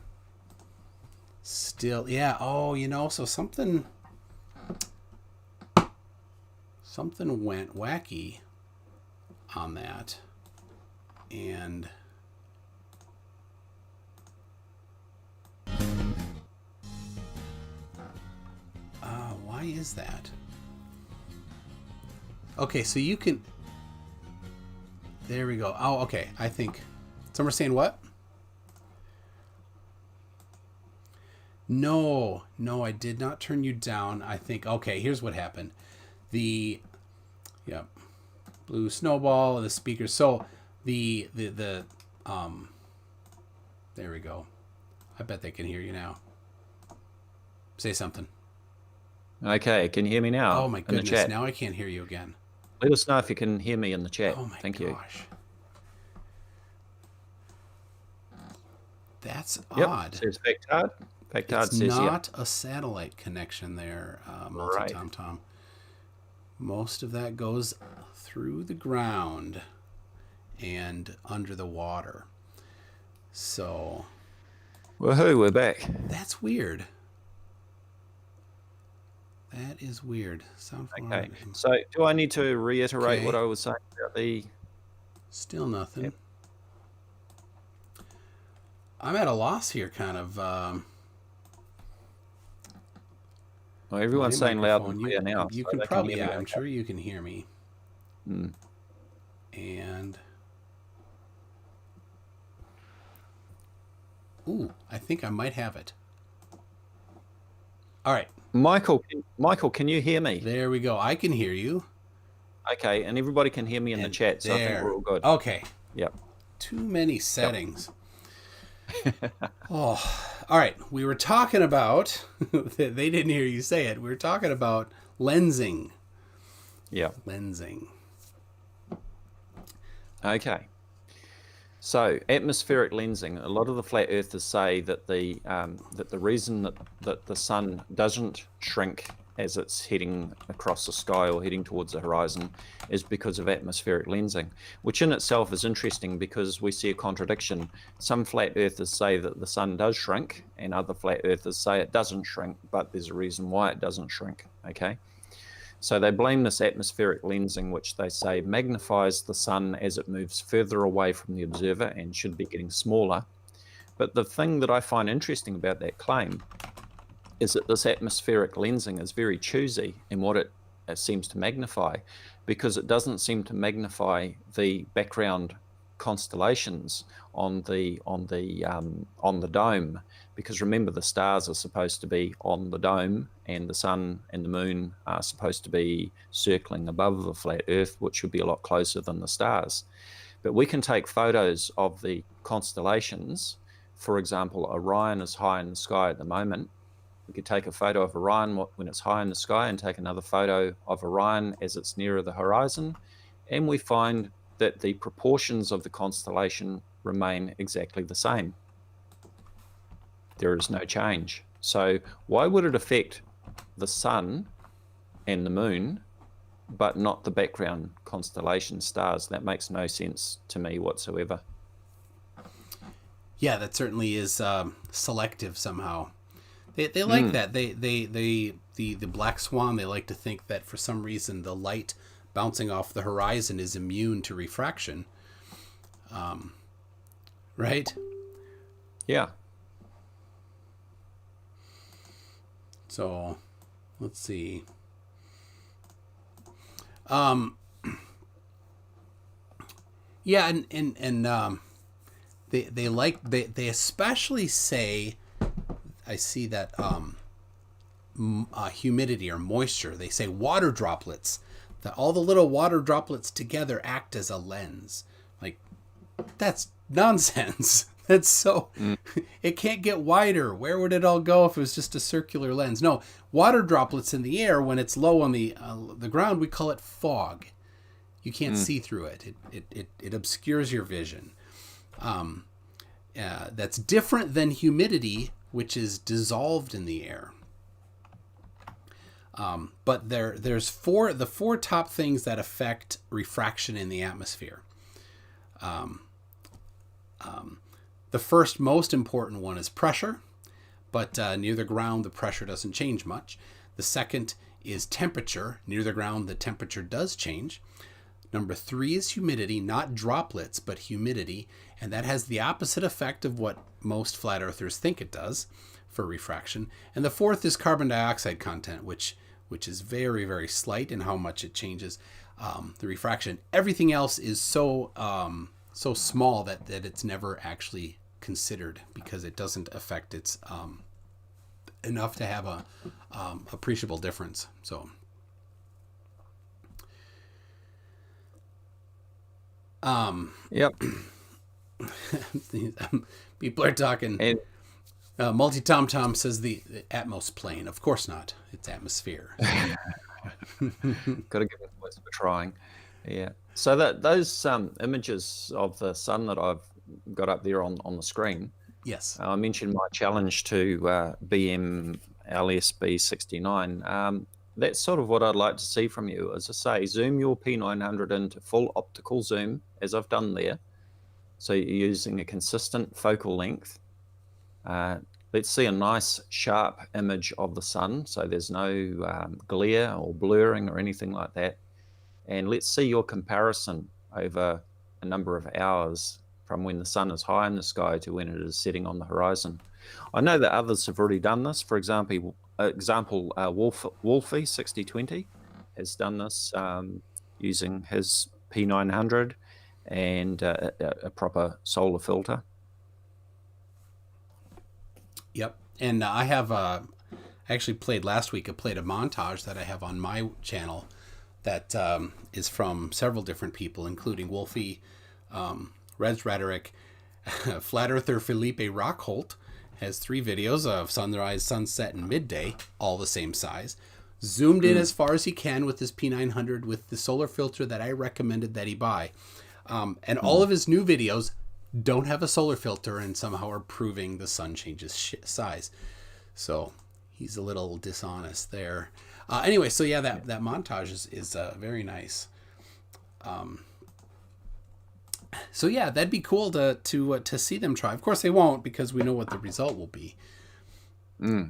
Still, yeah. Oh, so something went wacky on that, and why is that? Okay, so you can. There we go. Oh, okay. I think some are saying what? No, I did not turn you down. I think, okay, here's what happened. Blue snowball, the speakers. So there we go. I bet they can hear you now. Say something. Okay, can you hear me now? Oh my in the goodness, chat? now I can't hear you again. Let us know if you can hear me in the chat. Oh my Thank you. gosh. That's Yep, odd. says Factard. Factard It's says not a satellite connection there, Right. Tom. Most of that goes through the ground and under the water. So Woohoo, we're back. that's weird. That is weird. Okay, so do I need to reiterate Okay. what I was saying about the... Still nothing. Yep. I'm at a loss here, kind of. Well, everyone's my saying loud microphone. and clear now. You so can they probably, hear me I'm okay. sure you can hear me. Hmm. And I think I might have it. All right, Michael, can you hear me? there we go. I can hear you. Okay, and everybody can hear me in the And chat, so I think there. we're all good. Okay. Yep. Too many settings. Oh, all right. We were talking about, they didn't hear you say it. We were talking about lensing. Yeah. Lensing. Okay. So atmospheric lensing. A lot of the flat earthers say that the reason that the sun doesn't shrink as it's heading across the sky or heading towards the horizon is because of atmospheric lensing, which in itself is interesting because we see a contradiction. Some flat earthers say that the sun does shrink and other flat earthers say it doesn't shrink, but there's a reason why it doesn't shrink. Okay. So they blame this atmospheric lensing, which they say magnifies the sun as it moves further away from the observer and should be getting smaller. But the thing that I find interesting about that claim is that this atmospheric lensing is very choosy in what it seems to magnify, because it doesn't seem to magnify the background constellations on the dome. Because remember, the stars are supposed to be on the dome, and the sun and the moon are supposed to be circling above the flat Earth, which should be a lot closer than the stars. But we can take photos of the constellations. For example, Orion is high in the sky at the moment. We could take a photo of Orion when it's high in the sky and take another photo of Orion as it's nearer the horizon, and we find that the proportions of the constellation remain exactly the same. There is no change. So why would it affect the sun and the moon, but not the background constellation stars? That makes no sense to me whatsoever. Yeah, that certainly is selective somehow. They like that. The black swan, they like to think that for some reason the light bouncing off the horizon is immune to refraction. Right? Yeah. So, let's see. Yeah, and they especially say, I see that humidity or moisture. They say water droplets. That all the little water droplets together act as a lens. Like, that's nonsense. That's so. It can't get wider. Where would it all go if it was just a circular lens? No, water droplets in the air when it's low on the ground, we call it fog. You can't see through it. It obscures your vision. That's different than humidity, which is dissolved in the air. But there's the four top things that affect refraction in the atmosphere. The first most important one is pressure, but near the ground the pressure doesn't change much. The second is temperature. Near the ground the temperature does change. Number 3 is humidity, not droplets, but humidity, and that has the opposite effect of what most flat earthers think it does for refraction. And the fourth is carbon dioxide content, which is very, very slight in how much it changes the refraction. Everything else is so small that it's never actually considered because it doesn't affect its enough to have a appreciable difference. So. Yep. People are talking. And Multi Tom Tom says the Atmos plane. Of course not. It's atmosphere. got to give it a for trying. Yeah. So those images of the sun that I've got up there on the screen. Yes. I mentioned my challenge to BM LSB 69. That's sort of what I'd like to see from you. As I say, zoom your P900 into full optical zoom, as I've done there. So you're using a consistent focal length. Let's see a nice sharp image of the sun. So there's no glare or blurring or anything like that. And let's see your comparison over a number of hours from when the sun is high in the sky to when it is setting on the horizon. I know that others have already done this. For example, Wolfie 6020 has done this using his P900 and a proper solar filter. Yep. And I have actually played last week. I played a montage that I have on my channel that is from several different people, including Wolfie, Reds Rhetoric, Flat Earther Felipe Rockholt has 3 videos of sunrise, sunset, and midday, all the same size. Zoomed in as far as he can with his P900 with the solar filter that I recommended that he buy. And all of his new videos don't have a solar filter and somehow are proving the sun changes size. So he's a little dishonest there. Anyway, so yeah, that montage is very nice. So yeah, that'd be cool to see them try. Of course they won't because we know what the result will be.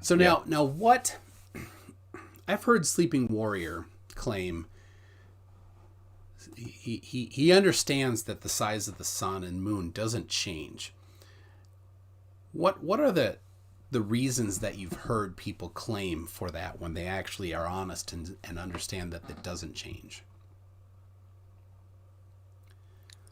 So now what I've heard Sleeping Warrior claim he understands that the size of the sun and moon doesn't change. What are the reasons that you've heard people claim for that when they actually are honest and understand that it doesn't change?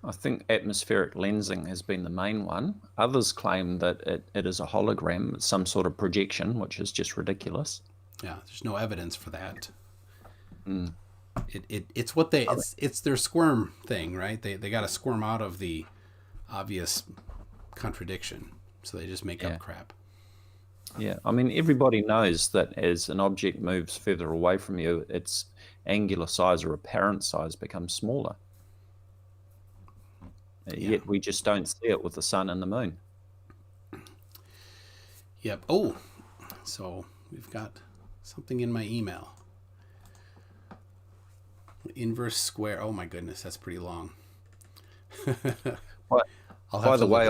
I think atmospheric lensing has been the main one. Others claim that it is a hologram, some sort of projection, which is just ridiculous. Yeah, there's no evidence for that. It's what they it's their squirm thing, right? They got to squirm out of the obvious contradiction, so they just make up crap. Yeah, I mean, everybody knows that as an object moves further away from you, its angular size or apparent size becomes smaller. Yet we just don't see it with the sun and the moon. Yep. Oh, so we've got something in my email. Inverse square. Oh my goodness, that's pretty long. By the way,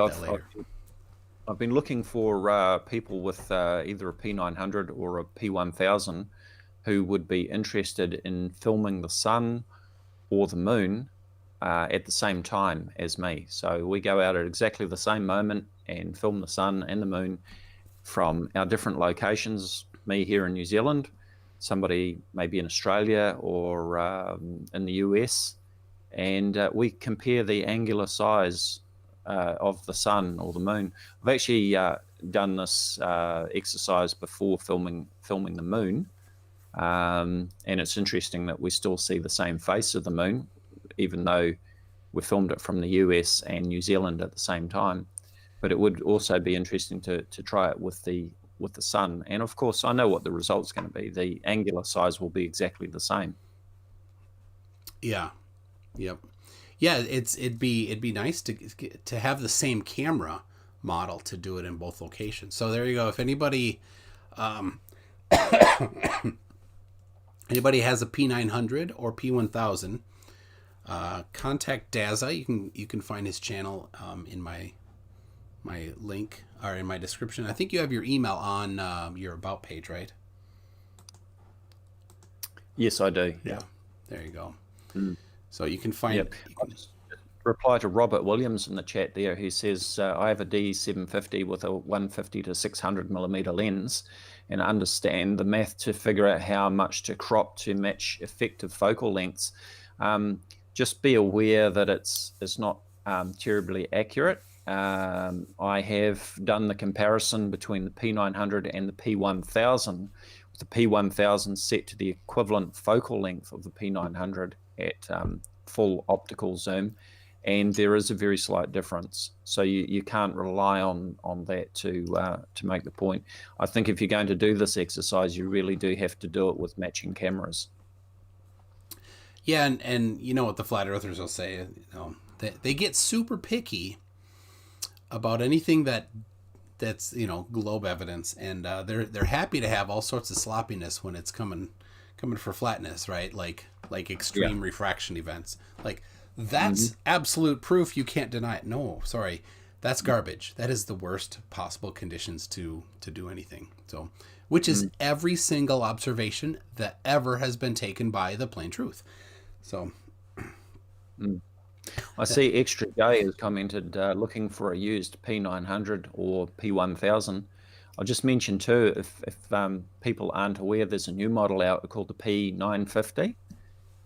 I've been looking for people with either a P900 or a P1000 who would be interested in filming the sun or the moon at the same time as me. So we go out at exactly the same moment and film the sun and the moon from our different locations. Me here in New Zealand, somebody maybe in Australia or in the US, and we compare the angular size of the sun or the moon. I've actually done this exercise before filming the moon, and it's interesting that we still see the same face of the moon, even though we filmed it from the US and New Zealand at the same time. But it would also be interesting to try it with the sun. And of course, I know what the result's going to be. The angular size will be exactly the same. Yeah. Yep. Yeah, it'd be nice to have the same camera model to do it in both locations. So there you go. If anybody anybody has a P900 or P1000, contact Dazza. You can find his channel in my link or in my description. I think you have your email on your about page, right? Yes, I do. Yeah. There you go. Mm. So you can find. Yep. I'll just reply to Robert Williams in the chat there, who says, I have a D750 with a 150 to 600 millimeter lens, and understand the math to figure out how much to crop to match effective focal lengths. Just be aware that it's not terribly accurate. I have done the comparison between the P900 and the P1000, with the P1000 set to the equivalent focal length of the P900 at full optical zoom, and there is a very slight difference. So you can't rely on that to make the point. I think if you're going to do this exercise, you really do have to do it with matching cameras. Yeah, and you know what the flat earthers will say, they get super picky about anything that's globe evidence, and they're happy to have all sorts of sloppiness when it's coming for flatness, right? Like extreme refraction events. Like that's absolute proof, you can't deny it. No, sorry, that's garbage. That is the worst possible conditions to do anything. So, which is every single observation that ever has been taken by the plain truth. So. I see Extra Gay has commented looking for a used P900 or P1000. I'll just mention too, if people aren't aware, there's a new model out called the P950.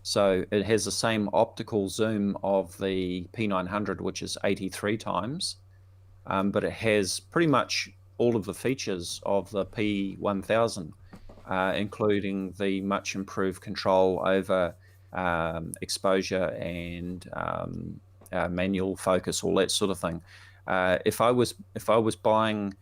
So it has the same optical zoom of the P900, which is 83 times, but it has pretty much all of the features of the P1000, including the much improved control over exposure and manual focus, all that sort of thing. If I was buying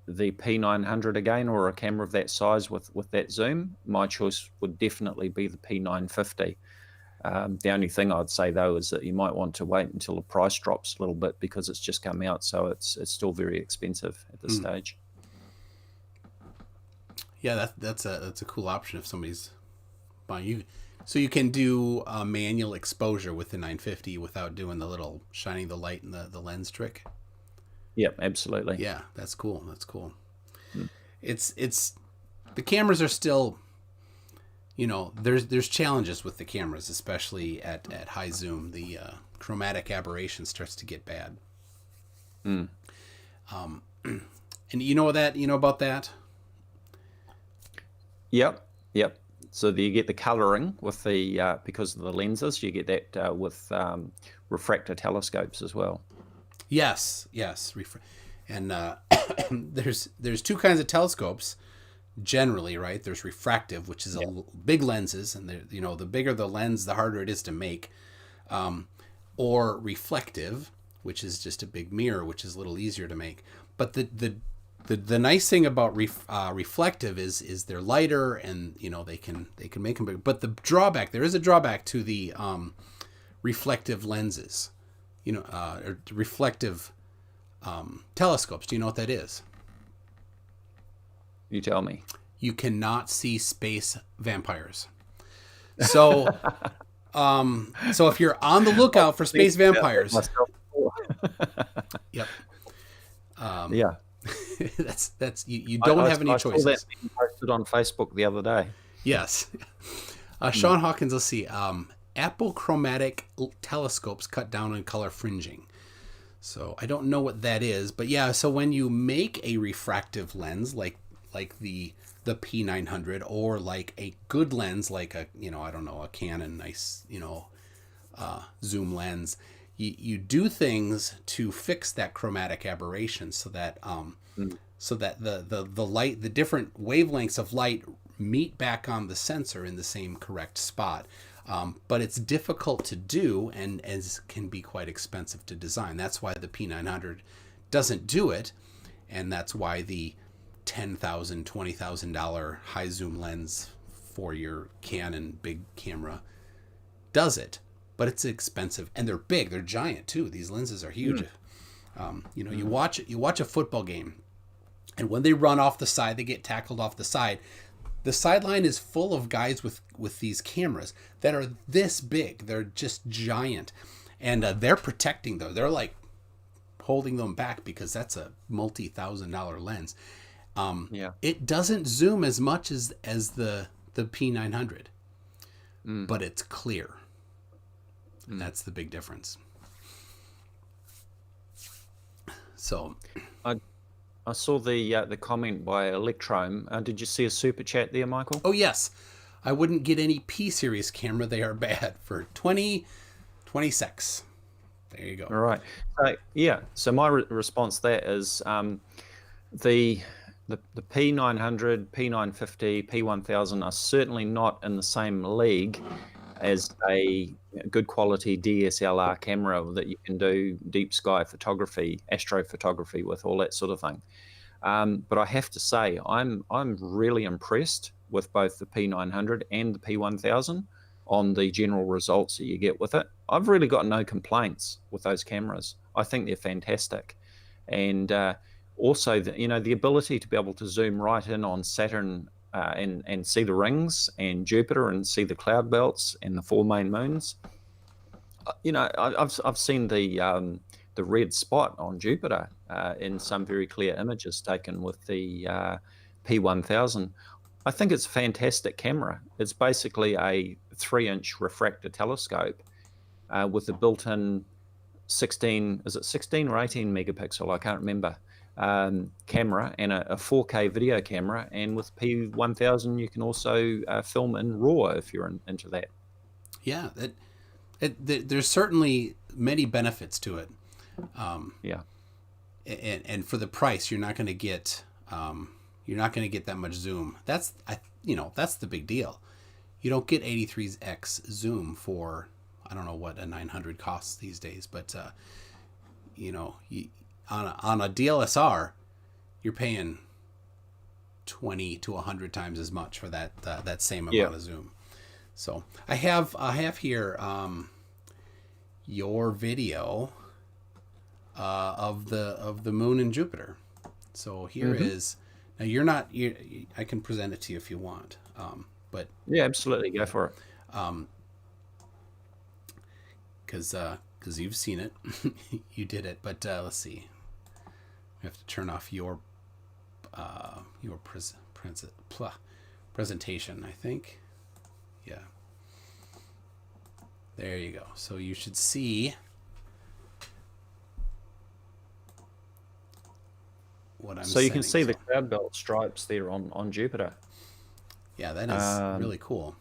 the P900 again, or a camera of that size with that zoom, my choice would definitely be the P950. The only thing I'd say though is that you might want to wait until the price drops a little bit, because it's just come out, so it's still very expensive at this stage. Yeah, that's a cool option if somebody's buying you. So you can do manual exposure with the 950 without doing the little shining the light and the lens trick. Yep, absolutely. Yeah, that's cool. That's cool. It's the cameras are still, there's challenges with the cameras, especially at high zoom. The chromatic aberration starts to get bad. And you know about that? Yep. So you get the colouring with the because of the lenses. You get that with refractor telescopes as well. Yes. And there's two kinds of telescopes generally, right? There's refractive, which is big lenses, and the bigger the lens, the harder it is to make, or reflective, which is just a big mirror, which is a little easier to make. But the nice thing about reflective is they're lighter, and they can make them bigger. But there is a drawback to the reflective lenses, or reflective telescopes. Do you know what that is? You tell me. You cannot see space vampires. So, so if you're on the lookout for space vampires, yep. Yeah. that's you don't have any choices. I saw that being posted on Facebook the other day. Yes. Sean Hawkins, let's see. Apochromatic telescopes cut down on color fringing. So I don't know what that is, but yeah. So when you make a refractive lens, like the P900, or like a good lens, like a Canon nice zoom lens, you do things to fix that chromatic aberration so that the light, the different wavelengths of light meet back on the sensor in the same correct spot. But it's difficult to do and can be quite expensive to design. That's why the P900 doesn't do it, and that's why the $10,000, $20,000 high zoom lens for your Canon big camera does it. But it's expensive, and they're big, they're giant too. These lenses are huge. You watch a football game, and when they run off the side, they get tackled off the side. The sideline is full of guys with these cameras that are this big. They're just giant, and they're protecting them. They're like holding them back because that's a multi-$1,000 lens. It doesn't zoom as much as the P900, but it's clear. And that's the big difference. So, I saw the comment by Electrome. Did you see a super chat there, Michael? oh yes, I wouldn't get any P series camera. They are bad for 26. There you go. All right. So my response to that is the P900, P950, P1000 are certainly not in the same league as a good quality DSLR camera that you can do deep sky photography, astrophotography with, all that sort of thing. But I have to say, I'm really impressed with both the P900 and the P1000 on the general results that you get with it. I've really got no complaints with those cameras. I think they're fantastic. And also, the ability to be able to zoom right in on Saturn and see the rings, and Jupiter, and see the cloud belts and the 4 main moons. I've seen the red spot on Jupiter in some very clear images taken with the P1000. I think it's a fantastic camera. It's basically a 3-inch refractor telescope with a built-in 16 or 18 megapixel, I can't remember, camera, and a 4K video camera. And with P1000 you can also film in RAW if you're into that. Yeah, there's certainly many benefits to it. And for the price, you're not going to get that much zoom. That's the big deal. You don't get 83x zoom for, I don't know what a 900 costs these days, but on a DSLR, you're paying 20 to 100 times as much for that same amount of zoom. So I have here your video of the moon and Jupiter. So here is, now I can present it to you if you want, but yeah, absolutely, go for it. Because you've seen it, you did it. But let's see. We have to turn off your presentation, I think. Yeah. There you go. So you should see what I'm saying. So you can see the cloud belt stripes there on Jupiter. Yeah, that is really cool.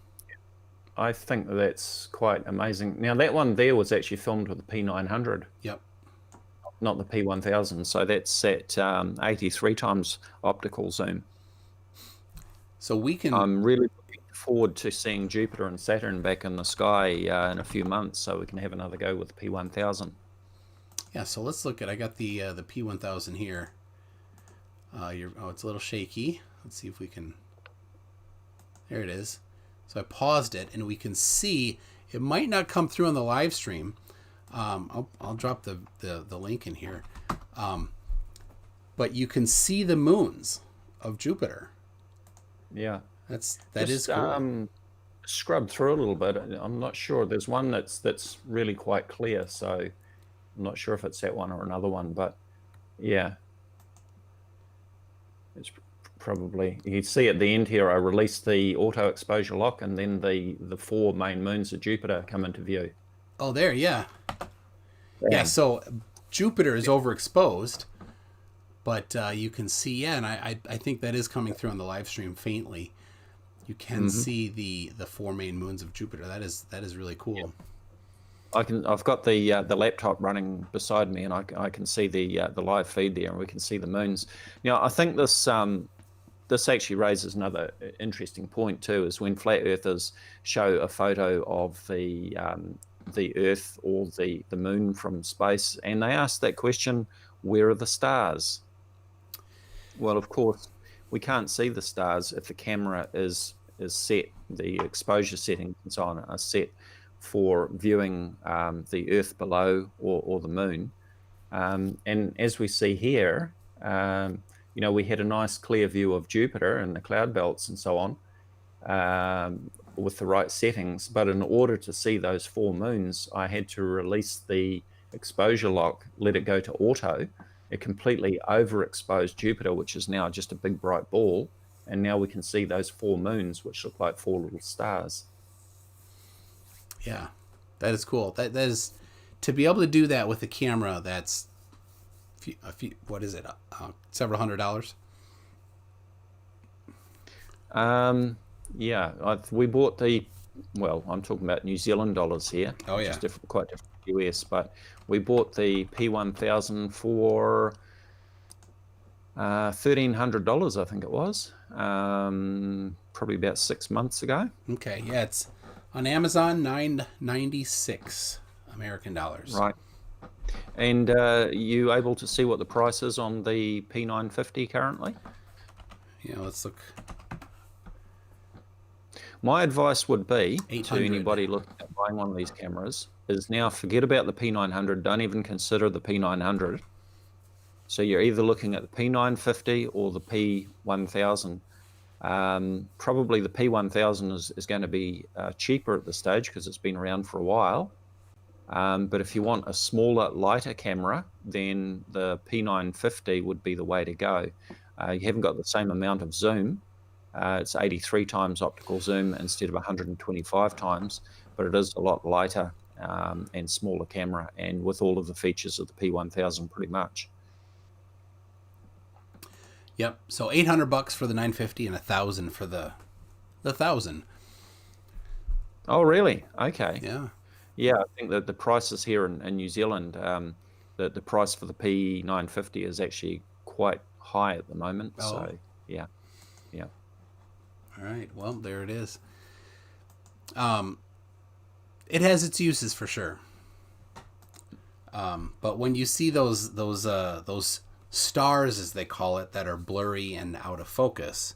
I think that's quite amazing. Now, that one there was actually filmed with the P900. Yep. Not the P1000. So that's at 83 times optical zoom. So we can... I'm really looking forward to seeing Jupiter and Saturn back in the sky in a few months, so we can have another go with the P1000. Yeah, so let's look at... I got the P1000 here. It's a little shaky. Let's see if we can... There it is. So I paused it, and we can see it might not come through on the live stream. I'll drop the link in here. But you can see the moons of Jupiter. Yeah. That is cool. Scrub through a little bit. I'm not sure. There's one that's really quite clear, so I'm not sure if it's that one or another one, but yeah. It's probably, you can see at the end here, I released the auto exposure lock, and then the 4 main moons of Jupiter come into view. Oh, there, yeah. Yeah, so Jupiter is overexposed, but you can see, and I think that is coming through on the live stream faintly. You can see the 4 main moons of Jupiter. That is really cool. I've got the laptop running beside me, and I can see the live feed there, and we can see the moons. I think this actually raises another interesting point too, is when flat earthers show a photo of the Earth or the moon from space, and they ask that question, where are the stars? Well, of course, we can't see the stars if the camera is set, the exposure settings and so on are set for viewing the Earth below or the moon. And as we see here, we had a nice clear view of Jupiter and the cloud belts and so on with the right settings. But in order to see those 4 moons, I had to release the exposure lock, let it go to auto. It completely overexposed Jupiter, which is now just a big bright ball. And now we can see those 4 moons, which look like 4 little stars. Yeah, that is cool. That is, to be able to do that with a camera that's what is it? Several $100s. Yeah, we bought I'm talking about New Zealand dollars here. Oh yeah, which is quite different to US, but we bought the P1000 for $1,300, I think it was, probably about 6 months ago. Okay, yeah, it's on Amazon, $9.96 American dollars. Right. And you able to see what the price is on the P950 currently? Yeah, let's look. My advice would be to 800. anybody looking at buying one of these cameras is now forget about the P900. Don't even consider the P900. So you're either looking at the P950 or the P1000. Probably the P1000 is going to be cheaper at this stage because it's been around for a while. But if you want a smaller, lighter camera, then the P950 would be the way to go. You haven't got the same amount of zoom. It's 83 times optical zoom instead of 125 times, but it is a lot lighter and smaller camera, and with all of the features of the P1000 pretty much. Yep. So $800 for the 950 and $1,000 for the 1,000. Oh, really? Okay. Yeah. Yeah, I think that the prices here in New Zealand, the price for the P950 is actually quite high at the moment. Oh. So, yeah. All right. Well, there it is. It has its uses for sure. But when you see those stars, as they call it, that are blurry and out of focus.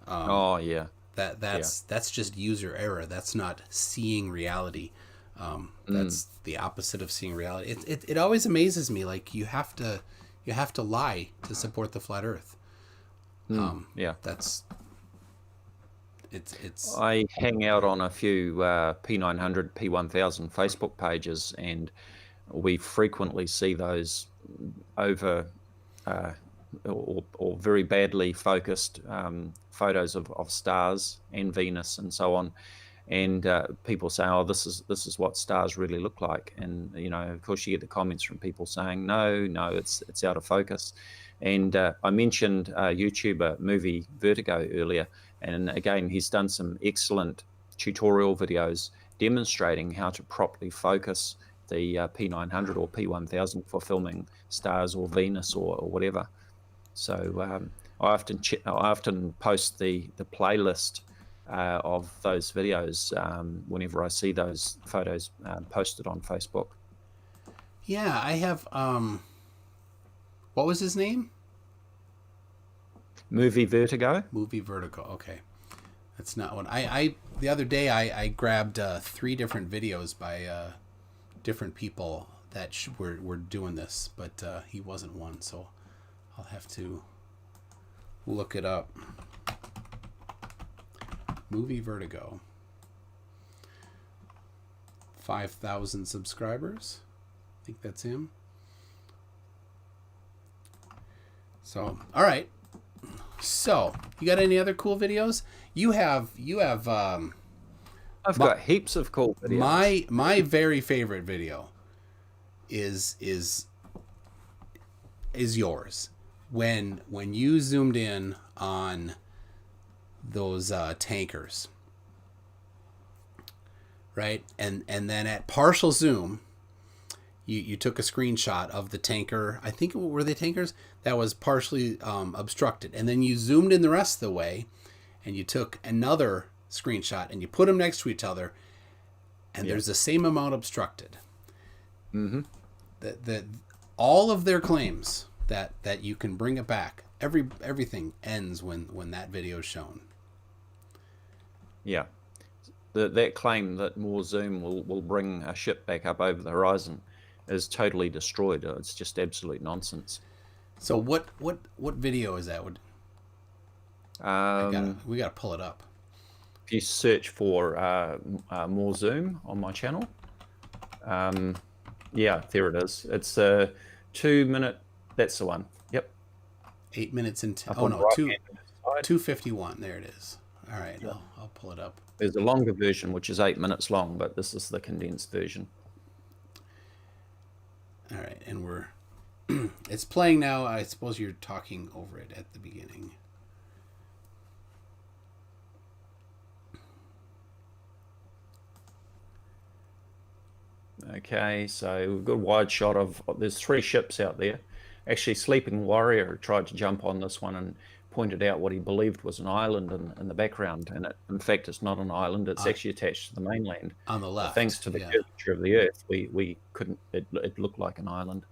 Oh yeah. That's just user error. That's not seeing reality. That's the opposite of seeing reality. It always amazes me. Like you have to lie to support the flat Earth. Yeah. That's it's. I hang out on a few P900, P1000 Facebook pages, and we frequently see those over or very badly focused photos of stars and Venus and so on. And people say, "Oh, this is what stars really look like." And of course, you get the comments from people saying, "No, it's out of focus." And I mentioned YouTuber Movie Vertigo earlier, and again, he's done some excellent tutorial videos demonstrating how to properly focus the P900 or P1000 for filming stars or Venus or whatever. So I often post the playlist of those videos whenever I see those photos posted on Facebook. Yeah, I have. What was his name? Movie Vertigo. Movie Vertigo. Okay, that's not one. I the other day I grabbed 3 different videos by different people that were doing this, but he wasn't one, so I'll have to look it up. Movie Vertigo. 5,000 subscribers. I think that's him. So, all right. So, you got any other cool videos? You have. I've got heaps of cool videos. My very favorite video is yours. When you zoomed in on those tankers, right? And then at partial zoom, you took a screenshot of the tanker. I think were they tankers that was partially obstructed, and then you zoomed in the rest of the way, and you took another screenshot and you put them next to each other, and there's the same amount obstructed. Mm-hmm. That all of their claims that you can bring it back, everything ends when that video is shown. Yeah. That claim that more zoom will bring a ship back up over the horizon is totally destroyed. It's just absolute nonsense. So what video is that? We gotta pull it up. If you search for more zoom on my channel, yeah, there it is. It's a 2 minute. That's the one. Yep. 8 minutes into. Up Oh on no, the right-hand side. 2:51. There it is. All right, I'll pull it up. There's a longer version which is 8 minutes long, but this is the condensed version. All right, and we're it's playing now. I suppose you're talking over it at the beginning. Okay, so we've got a wide shot of there's 3 ships out there. Actually, Sleeping Warrior tried to jump on this one and pointed out what he believed was an island in the background, and in fact it's not an island. It's actually attached to the mainland. On the left. Thanks to the curvature of the Earth, we couldn't. It looked like an island.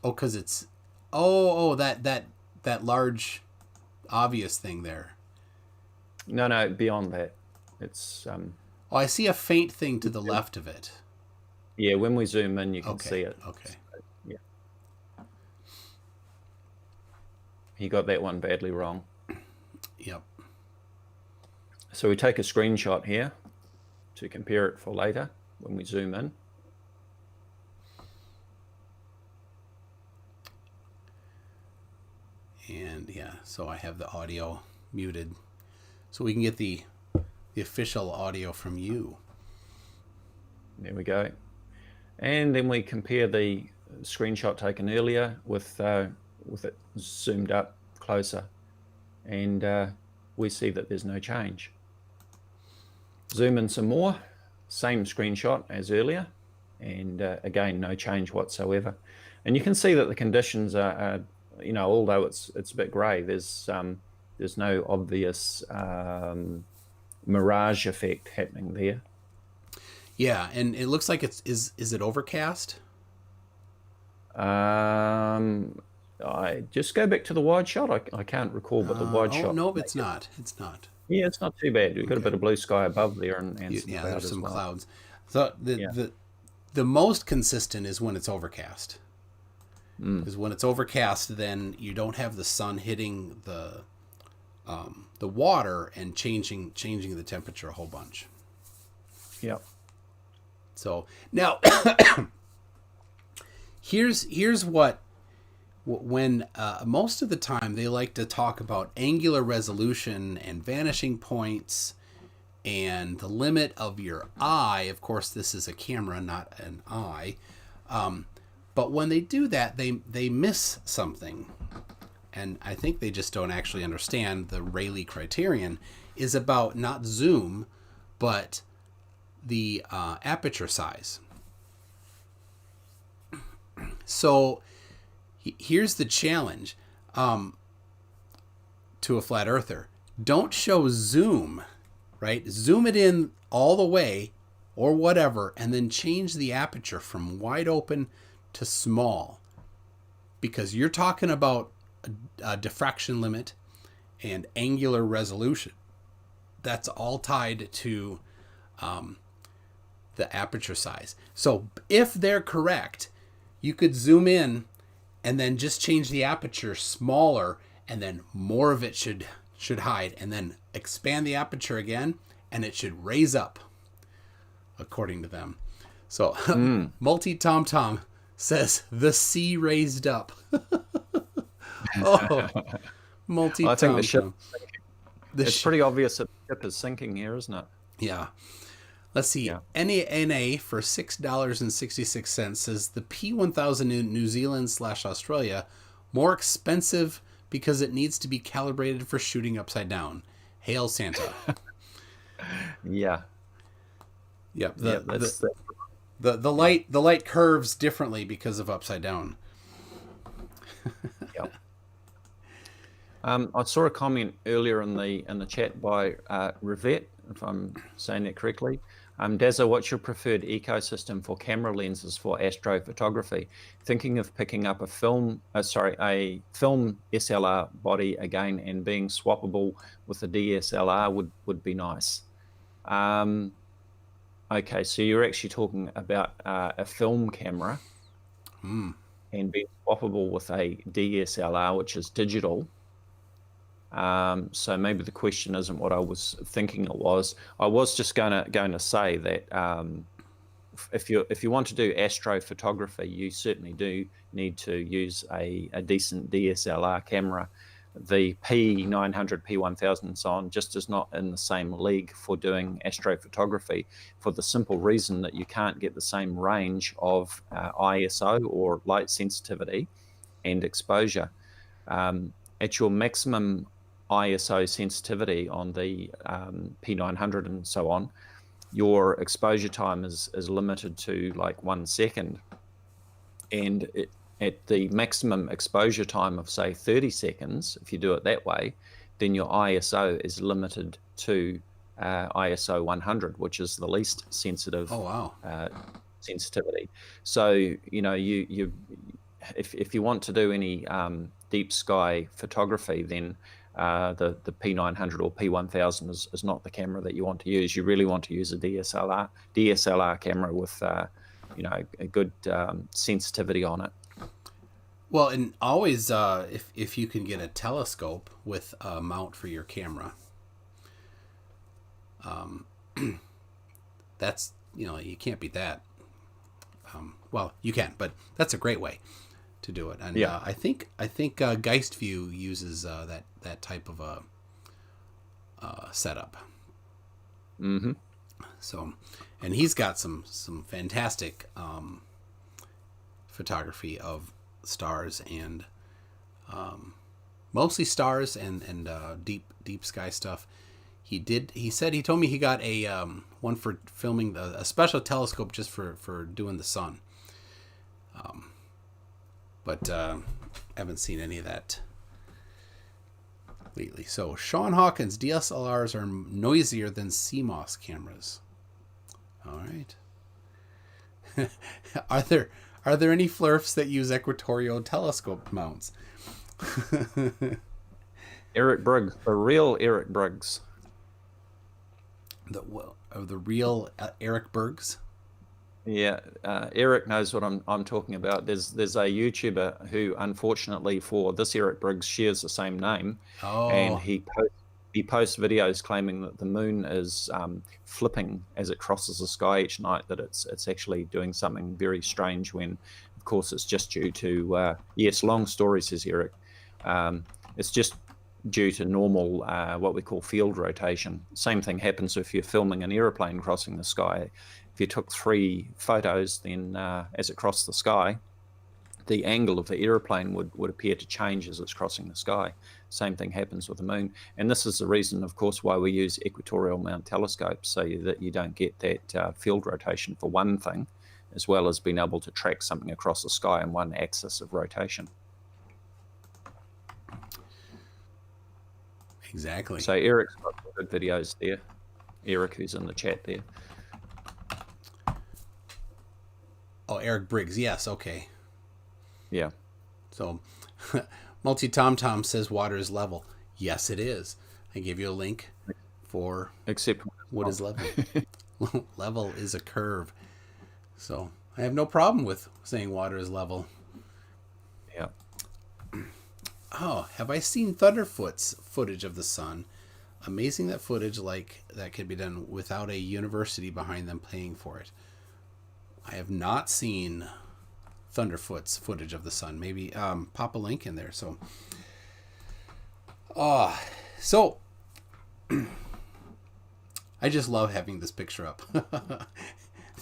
Oh, because it's that large, obvious thing there. No, beyond that, it's Oh, I see a faint thing to the left of it. yeah. When we zoom in, you can see it. Okay. So, yeah, he got that one badly wrong. Yep. So we take a screenshot here to compare it for later when we zoom in. And yeah, so I have the audio muted, so we can get the official audio from you. There we go. And then we compare the screenshot taken earlier with it zoomed up closer, and we see that there's no change. Zoom in some more, same screenshot as earlier, and again, no change whatsoever. And you can see that the conditions are you know, although it's a bit grey, there's no obvious mirage effect happening there. Yeah, and it looks like is it overcast? I just go back to the wide shot. I can't recall, but the wide shot. No, it's not. It's not. Yeah, it's not too bad. We've got a bit of blue sky above there, and some Yeah, cloud there's as some well. clouds. So the most consistent is when it's overcast. Because when it's overcast, then you don't have the sun hitting the water and changing the temperature a whole bunch. Yep. So now here's what when most of the time they like to talk about angular resolution and vanishing points and the limit of your eye. Of course, this is a camera, not an eye. But when they do that, they miss something. And I think they just don't actually understand the Rayleigh criterion is about not zoom, but the aperture size. So here's the challenge to a flat earther. Don't show zoom, right? Zoom it in all the way or whatever, and then change the aperture from wide open to small, because you're talking about a diffraction limit and angular resolution. That's all tied to the aperture size. So if they're correct, you could zoom in and then just change the aperture smaller, and then more of it should hide, and then expand the aperture again, and it should raise up, according to them. So Multi-Tom says the sea raised up. Oh, Multi-Tom. I think the ship. It's pretty obvious that the ship is sinking here, isn't it? Yeah. Let's see. Yeah. NA for $6.66 says the P1000 in New Zealand / Australia more expensive because it needs to be calibrated for shooting upside down. Hail Santa. Yeah. Yep. Yeah, that's the, The light curves differently because of upside down. yeah. I saw a comment earlier in the chat by Rivet, if I'm saying that correctly. Dazza, what's your preferred ecosystem for camera lenses for astrophotography? Thinking of picking up a film SLR body again, and being swappable with a DSLR would be nice. Okay, so you're actually talking about a film camera and being swappable with a DSLR, which is digital. So maybe the question isn't what I was thinking it was. I was just going to say that if you want to do astrophotography, you certainly do need to use a decent DSLR camera. The P900, P1000 and so on just is not in the same league for doing astrophotography, for the simple reason that you can't get the same range of ISO or light sensitivity and exposure. At your maximum ISO sensitivity on the P900 and so on, your exposure time is limited to like 1 second. And at the maximum exposure time of, say, 30 seconds, if you do it that way, then your ISO is limited to ISO 100, which is the least sensitive sensitivity. So, you know, if you want to do any deep sky photography, then the P900 or P1000 is not the camera that you want to use. You really want to use a DSLR camera with you know, a good sensitivity on it. Well, and always if you can get a telescope with a mount for your camera, that's, you know, you can't beat that. Well, you can, but that's a great way to do it. And yeah. I think Geistview uses that type of a setup. Mm-hmm. So, and he's got some fantastic photography of stars and mostly stars and deep sky stuff. He told me he got a one for filming a special telescope just for doing the sun. But haven't seen any of that lately. So Sean Hawkins, DSLRs are noisier than CMOS cameras. All right. Are there any flurfs that use equatorial telescope mounts? Eric Briggs, the real Eric Briggs. The real Eric Bergs. Yeah, Eric knows what I'm talking about. There's a YouTuber who, unfortunately for this Eric Briggs, shares the same name, and he posts videos claiming that the moon is flipping as it crosses the sky each night. That it's actually doing something very strange, when, of course, it's just due to yes, long story, says Eric. It's just due to normal what we call field rotation. Same thing happens if you're filming an aeroplane crossing the sky. If you took 3 photos, then as it crossed the sky, the angle of the aeroplane would appear to change as it's crossing the sky. Same thing happens with the moon. And this is the reason, of course, why we use equatorial mount telescopes, so that you don't get that field rotation for one thing, as well as being able to track something across the sky in one axis of rotation. Exactly. So Eric's got good videos there. Eric, who's in the chat there. Oh, Eric Briggs. Yes. Okay. Yeah. So, Multi Tom Tom says water is level. Yes, it is. I gave you a link for except what is level. Level is a curve. So I have no problem with saying water is level. Yeah. Oh, have I seen Thunderfoot's footage of the sun? Amazing that footage like that could be done without a university behind them paying for it. I have not seen Thunderfoot's footage of the sun. Maybe pop a link in there. So, I just love having this picture up.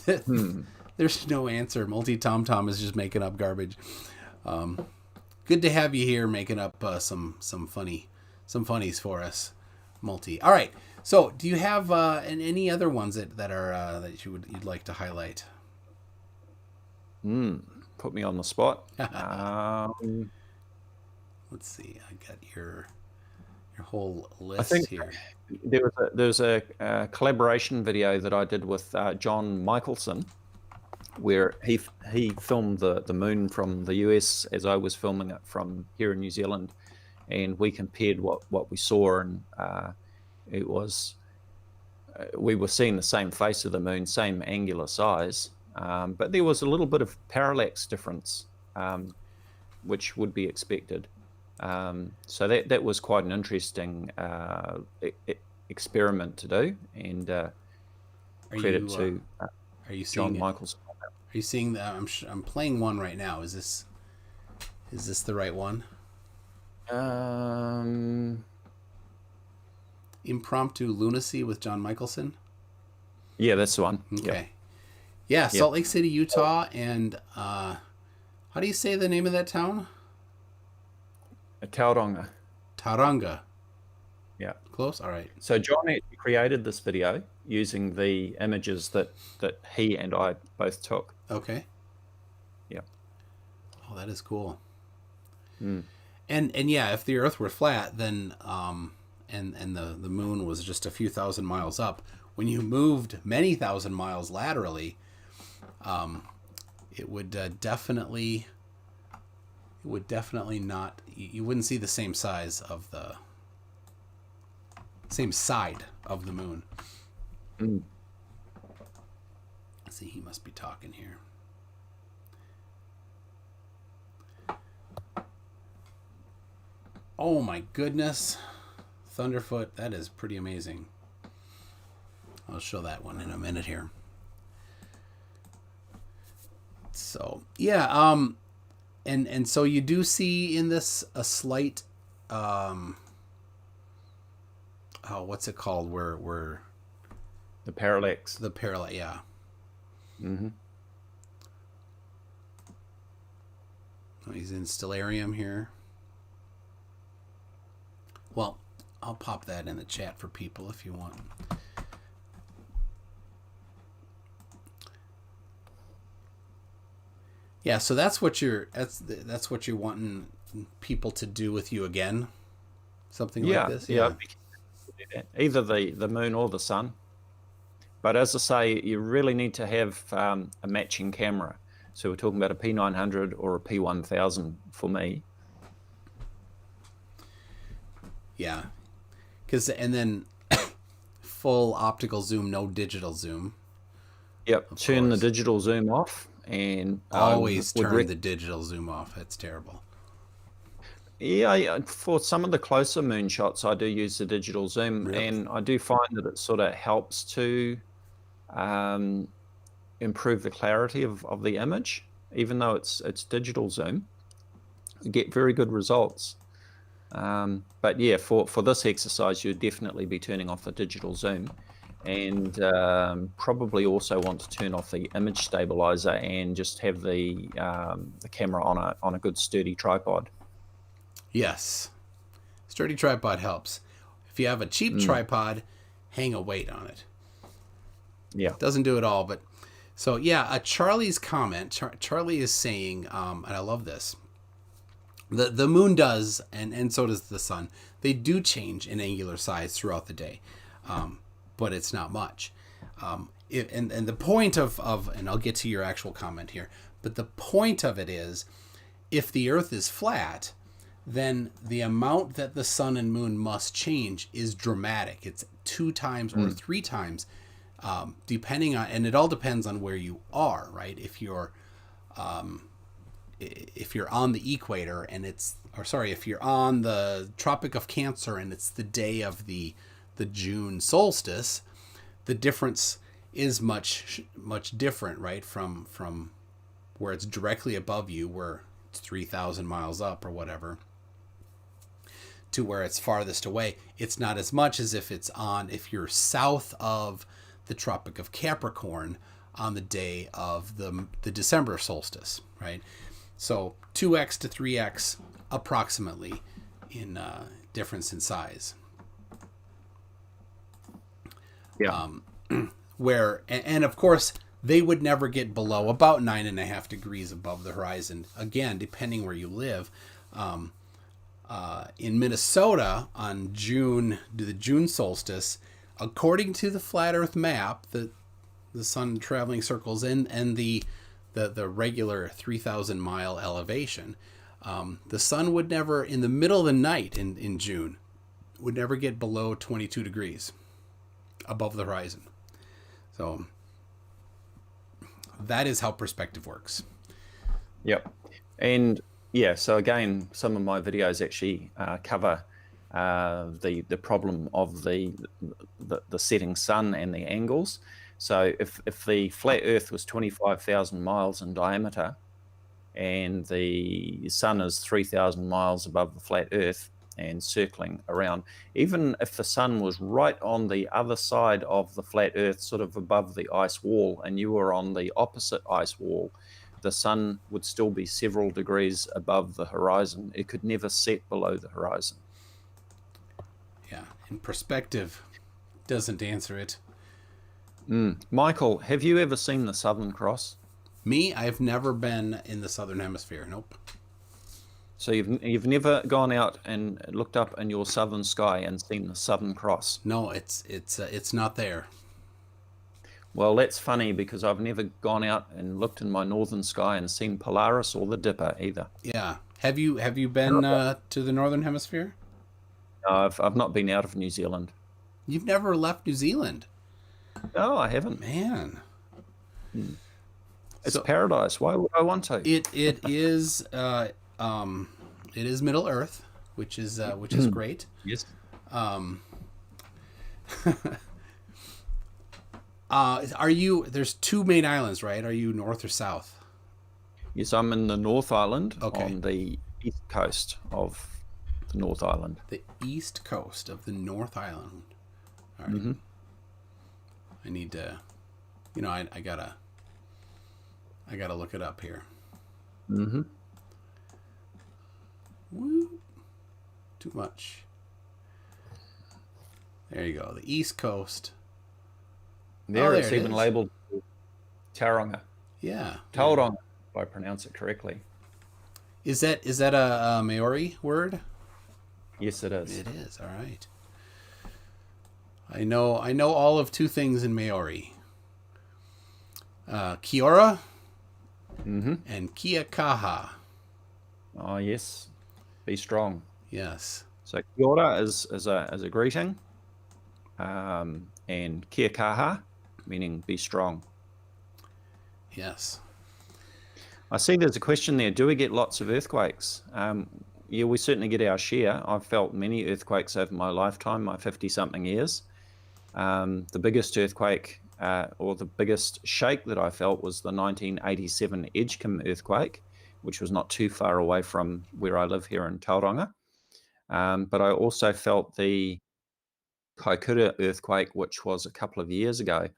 There's no answer. Multi Tom Tom is just making up garbage. Good to have you here making up some funnies for us, Multi. All right. So, do you have any other ones that are that you'd like to highlight? Put me on the spot. Let's see. I got your whole I list think here. there was a collaboration video that I did with John Michelson, where he filmed the moon from the US as I was filming it from here in New Zealand, and we compared what we saw, and it was we were seeing the same face of the moon, same angular size, but there was a little bit of parallax difference, which would be expected. So that was quite an interesting experiment to do, and credit to Are you John seeing Michelson. Are you seeing that? I'm playing one right now. Is this the right one? Impromptu Lunacy with John Michelson. Yeah, that's the one. Okay. Yeah, Salt Lake City, Utah, and how do you say the name of that town? Tauranga. Tauranga. Yeah. Close? All right. So John actually created this video using the images that he and I both took. Okay. Yeah. Oh, that is cool. And yeah, if the Earth were flat, then and the moon was just a few thousand miles up, when you moved many thousand miles laterally, it would definitely not, you wouldn't see the same size of the same side of the moon. Let's see, he must be talking here. Oh my goodness. Thunderfoot, that is pretty amazing. I'll show that one in a minute here. So, yeah, and so you do see in this a slight what's it called? Where The parallax. the parallax, yeah. Mm-hmm. Oh, he's in Stellarium here. Well, I'll pop that in the chat for people if you want. Yeah, so that's what you're wanting people to do with you again, something like this. Yeah. Either the moon or the sun. But as I say, you really need to have a matching camera. So we're talking about a P900 or a P1000 for me. Yeah, and then full optical zoom, no digital zoom. Yep. Turn the course. digital zoom off, and Always turn the digital zoom off. That's terrible. Yeah, for some of the closer moon shots, I do use the digital zoom, Really? and I do find that it sort of helps to improve the clarity of the image, even though it's digital zoom. You get very good results. But yeah, for this exercise, you'd definitely be turning off the digital zoom, and probably also want to turn off the image stabilizer and just have the camera on a good sturdy tripod. Yes, sturdy tripod helps. If you have a cheap tripod, hang a weight on it. Yeah. Doesn't do it all, but so yeah. Charlie's comment. Charlie is saying, and I love this. The moon does, and so does the sun. They do change in angular size throughout the day, but it's not much. And the point of, and I'll get to your actual comment here, but the point of it is, if the Earth is flat, then the amount that the sun and moon must change is dramatic. It's 2 times or 3 times, depending on, and it all depends on where you are, right? If you're on the equator and if you're on the Tropic of Cancer and it's the day of the June solstice, the difference is much different, right? From where it's directly above you, where it's 3,000 miles up or whatever, to where it's farthest away. It's not as much as if you're south of the Tropic of Capricorn on the day of the December solstice, right? So 2x to 3x approximately in difference in size. Yeah. Where and of course they would never get below about 9.5 degrees above the horizon. Again, depending where you live. In Minnesota on the June solstice, according to the flat Earth map, the sun traveling circles and the regular 3,000 mile elevation, the sun would never, in the middle of the night in June, would never get below 22 degrees above the horizon. So that is how perspective works. Yep. And yeah, so again, some of my videos actually cover the problem of the setting sun and the angles. So if the flat Earth was 25,000 miles in diameter and the sun is 3,000 miles above the flat Earth and circling around, even if the sun was right on the other side of the flat Earth, sort of above the ice wall, and you were on the opposite ice wall, the sun would still be several degrees above the horizon. It could never set below the horizon. Yeah, and perspective doesn't answer it. Michael, have you ever seen the Southern Cross? Me, I've never been in the southern hemisphere. Nope. So you've never gone out and looked up in your southern sky and seen the Southern Cross? No, it's not there. Well, that's funny because I've never gone out and looked in my northern sky and seen Polaris or the Dipper either. Yeah. Have you been to the northern hemisphere? No, I've not been out of New Zealand. You've never left New Zealand? No, I haven't. Man. It's So- paradise. Why would I want to? It is Middle Earth, which is great. Yes. Are you? There's two main islands, right? Are you north or south? Yes, I'm in the North Island Okay. on the east coast of the North Island. The east coast of the North Island. All right. I need to, I gotta look it up here. Woo. Too much. There you go. The east coast. There, there it's it even is. labelled Tauranga. Yeah. Tauranga, if I pronounce it correctly. Is that a Maori word? Yes, it is. It is. All right. I know all of two things in Maori. Kia ora and kia kaha. Oh, yes. Be strong. Yes. So kia ora is a greeting, and kia kaha, meaning be strong. Yes. I see there's a question there. Do we get lots of earthquakes? Yeah, we certainly get our share. I've felt many earthquakes over my lifetime, my 50-something years. The biggest earthquake or the biggest shake that I felt was the 1987 Edgecombe earthquake, which was not too far away from where I live here in Tauranga. But I also felt the Kaikoura earthquake, which was a couple of years ago.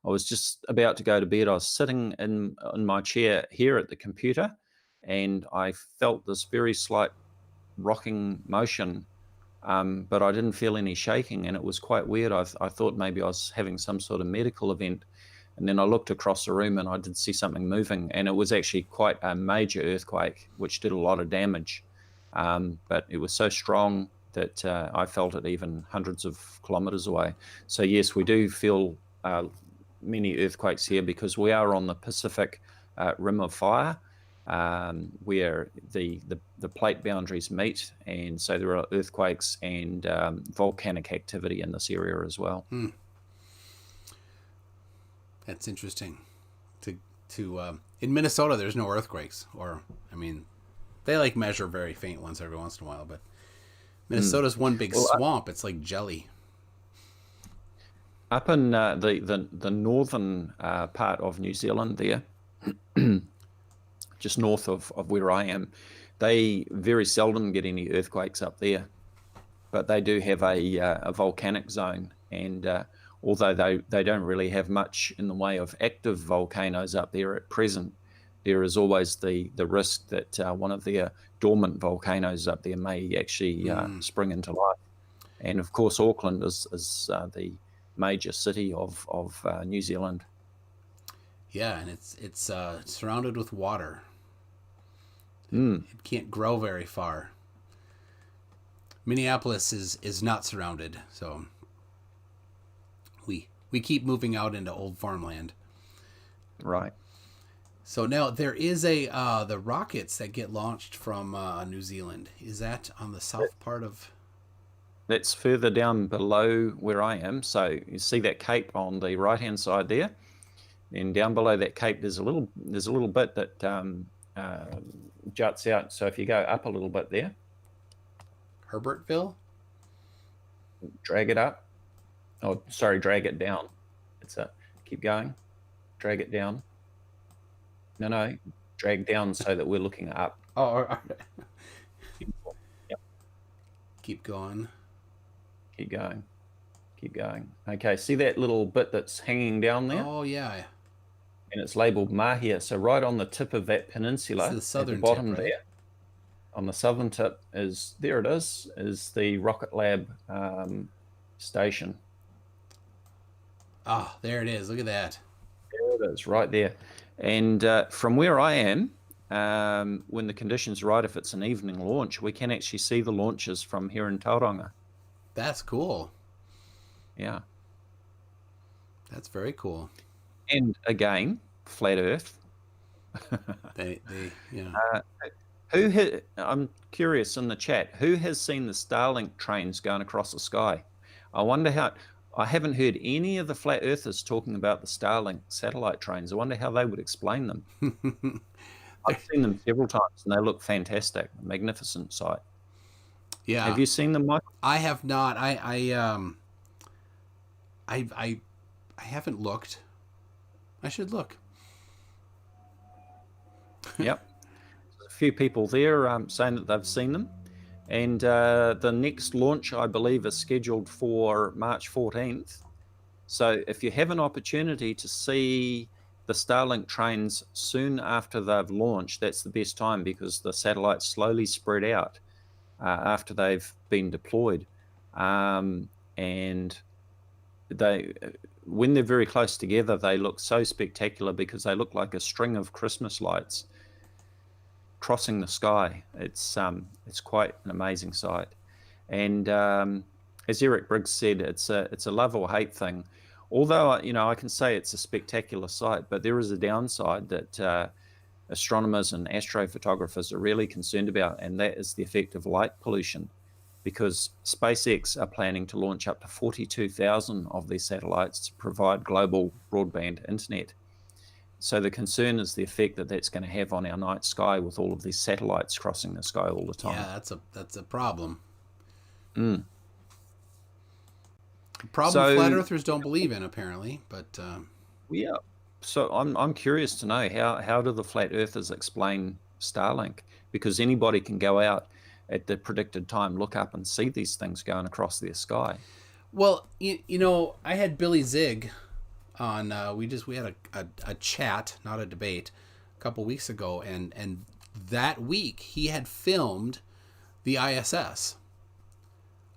I was just about to go to bed. I was sitting in my chair here at the computer, and I felt this very slight rocking motion, but I didn't feel any shaking, and it was quite weird. I thought maybe I was having some sort of medical event, and then I looked across the room and I did see something moving, and it was actually quite a major earthquake, which did a lot of damage, but it was so strong that I felt it even hundreds of kilometers away. So yes, we do feel many earthquakes here because we are on the Pacific Rim of Fire, where the plate boundaries meet, and so there are earthquakes and volcanic activity in this area as well. That's interesting. In Minnesota, there's no earthquakes, they measure very faint ones every once in a while, but Minnesota's one big swamp. It's like jelly. Up in the northern part of New Zealand there, just north of where I am, they very seldom get any earthquakes up there, but they do have a volcanic zone, and although they don't really have much in the way of active volcanoes up there at present, there is always the risk that one of their dormant volcanoes up there may actually spring into life. And of course, Auckland is major city of New Zealand. Yeah, and it's surrounded with water. Mm. It can't grow very far. Minneapolis is not surrounded, so we keep moving out into old farmland. Right. So now there is the rockets that get launched from New Zealand. Is that on the south part of? That's further down below where I am. So you see that cape on the right hand side there, and down below that cape there's a little bit that juts out. So if you go up a little bit there, Herbertville. Drag it up. Oh, sorry, drag it down. Keep going. Drag it down. No, drag down so that we're looking up. Oh, all right. Yep. Keep going. Keep going. Okay, see that little bit that's hanging down there? Oh, yeah. And it's labeled Mahia. So right on the tip of that peninsula, it's the southern at the bottom tip, right? there, on the southern tip is the Rocket Lab station. Ah, there it is. Look at that. There it is, right there. And from where I am, when the conditions are right, if it's an evening launch, we can actually see the launches from here in Tauranga. That's cool. Yeah. That's very cool. And again, flat Earth. they I'm curious in the chat, who has seen the Starlink trains going across the sky? I haven't heard any of the flat earthers talking about the Starlink satellite trains. I wonder how they would explain them. I've seen them several times and they look fantastic. Magnificent sight. Yeah. Have you seen them, Michael? I have not. I haven't looked. I should look. Yep. There's a few people there saying that they've seen them. And the next launch, I believe, is scheduled for March 14th. So if you have an opportunity to see the Starlink trains soon after they've launched, that's the best time because the satellites slowly spread out after they've been deployed. And when they're very close together, they look so spectacular because they look like a string of Christmas lights crossing the sky. It's quite an amazing sight. And as Eric Briggs said, it's a love or hate thing. Although I can say it's a spectacular sight, but there is a downside that astronomers and astrophotographers are really concerned about, and that is the effect of light pollution, because SpaceX are planning to launch up to 42,000 of these satellites to provide global broadband internet. So the concern is the effect that that's going to have on our night sky with all of these satellites crossing the sky all the time. Yeah, that's a problem. Mm. Problem flat earthers don't believe in, apparently, but yeah. So I'm curious to know how do the flat earthers explain Starlink? Because anybody can go out at the predicted time, look up and see these things going across their sky. Well, I had Billy Zig on. We had a chat, not a debate, a couple weeks ago, and that week he had filmed the ISS.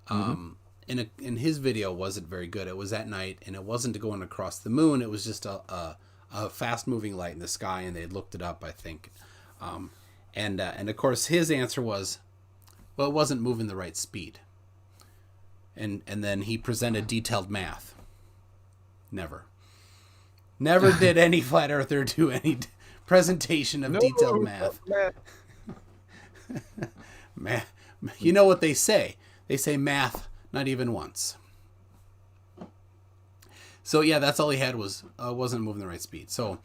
And his video wasn't very good. It was at night, and it wasn't going across the moon. It was just a fast-moving light in the sky, and they had looked it up, I think. And of course, his answer was, well, it wasn't moving the right speed. And then he presented detailed math. Never did any flat earther do any presentation of detailed math. Math. You know what they say? They say math not even once. So yeah, that's all he had was wasn't moving the right speed. So,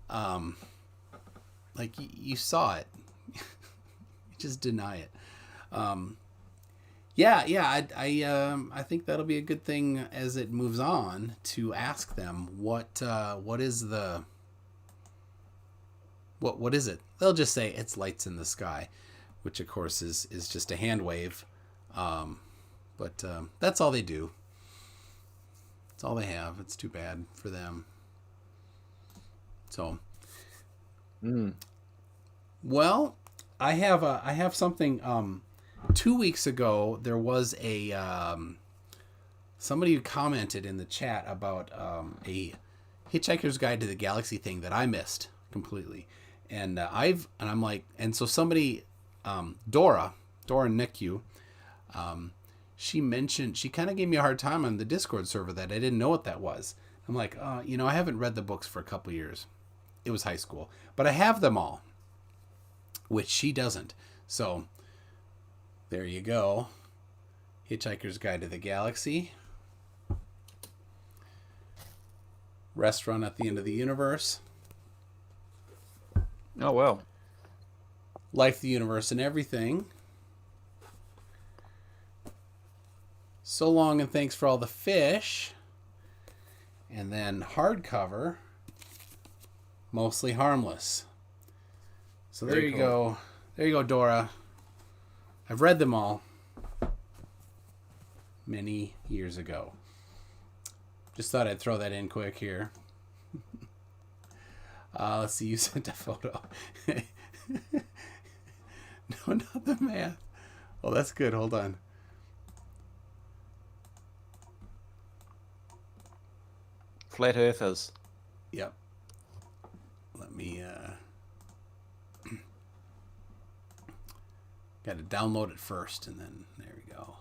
like you saw it, you just deny it. I think that'll be a good thing as it moves on to ask them what is it? They'll just say it's lights in the sky, which of course is just a hand wave. But that's all they do. That's all they have. It's too bad for them. So, well, I have something. 2 weeks ago, there was a somebody commented in the chat about a Hitchhiker's Guide to the Galaxy thing that I missed completely. And I'm like, and so somebody, Dora Nicu, she kind of gave me a hard time on the Discord server that I didn't know what that was. I'm like, I haven't read the books for a couple years. It was high school, but I have them all, which she doesn't. So there you go. Hitchhiker's Guide to the Galaxy. Restaurant at the End of the Universe. Oh, well. Life, the Universe, and Everything. So Long and Thanks for All the Fish. And then hardcover, Mostly Harmless. So there you go. There you go, Dora. I've read them all many years ago. Just thought I'd throw that in quick here. Let's see, you sent a photo. No, not the math. Oh, that's good. Hold on. Flat Earthers. Yep. Let me, got to download it first, and then there we go.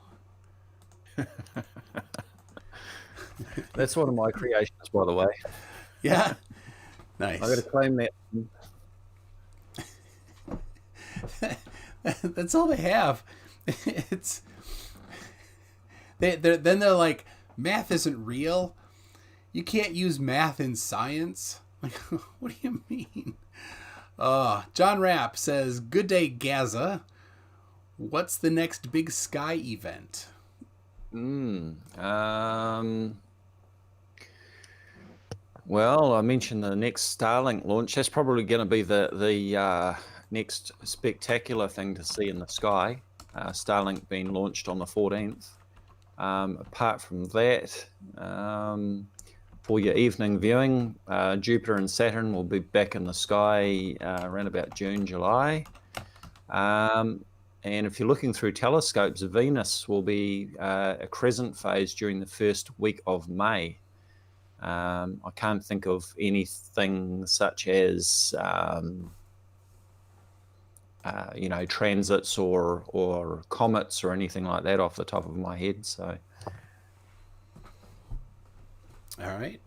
That's one of my creations, by the way. Yeah. Nice. I got to claim that. That's all they have. It's they're like, math isn't real. You can't use math in science. Like, what do you mean? John Rapp says, "Good day, Gaza. What's the next big sky event?" Well, I mentioned the next Starlink launch. That's probably going to be the next spectacular thing to see in the sky. Starlink being launched on the 14th. Apart from that, for your evening viewing, Jupiter and Saturn will be back in the sky around about June, July. And if you're looking through telescopes, Venus will be a crescent phase during the first week of May. I can't think of anything such as transits or comets or anything like that off the top of my head. So, all right,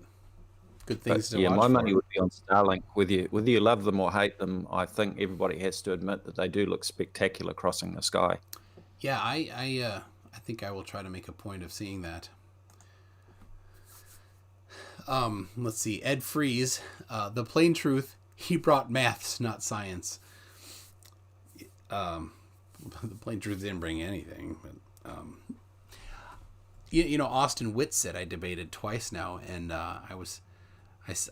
good things to yeah, watch my for. money would be on Starlink. Whether you love them or hate them, I think everybody has to admit that they do look spectacular crossing the sky. Yeah, I think I will try to make a point of seeing that. Let's see. Ed Freeze, the plain truth, he brought maths, not science. The plain truth didn't bring anything, but Austin Whitsitt I debated twice now, and I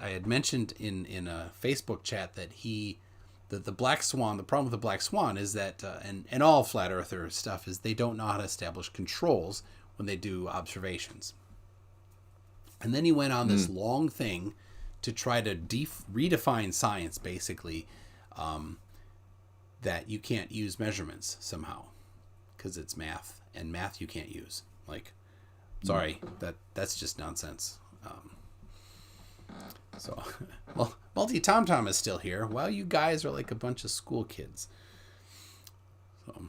had mentioned in a Facebook chat that the black swan, the problem with the black swan is that and all flat earther stuff is they don't know how to establish controls when they do observations. And then he went on this long thing to try to redefine science, basically, that you can't use measurements somehow because it's math, and math you can't use. Like, sorry, that's just nonsense. So, well, Multi Tom Tom is still here. Well, you guys are like a bunch of school kids. So,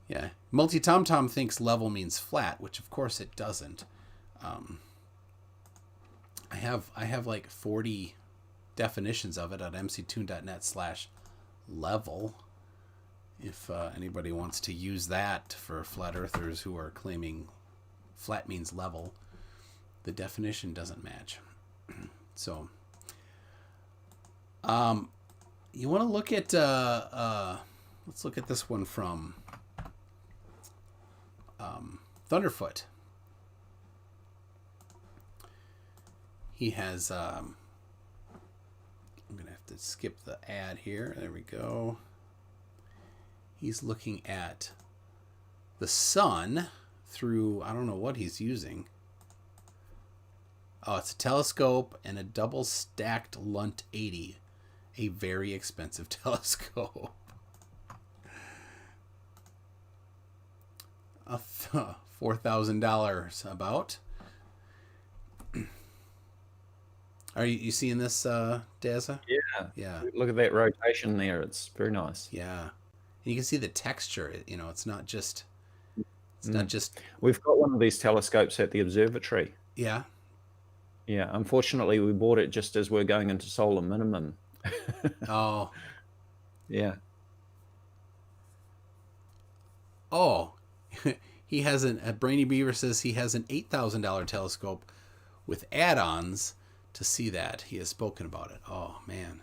yeah, Multi Tom Tom thinks level means flat, which of course it doesn't. I have like 40 definitions of it at mctoon.net/level. If anybody wants to use that for flat earthers who are claiming flat means level, the definition doesn't match. So, you want to look at let's look at this one from Thunderfoot. He has, I'm going to have to skip the ad here. There we go. He's looking at the sun through, I don't know what he's using. Oh, it's a telescope and a double stacked Lunt 80. A very expensive telescope. A $4,000 about. Are you seeing this, Dazza? Yeah. Yeah. Look at that rotation there. It's very nice. Yeah. And you can see the texture. You know, it's not just. It's not just. We've got one of these telescopes at the observatory. Yeah. Yeah. Unfortunately, we bought it just as we're going into solar minimum. Oh. Yeah. Oh. He has Brainy Beaver says he has an $8,000 telescope with add-ons to see that. He has spoken about it. Oh, man.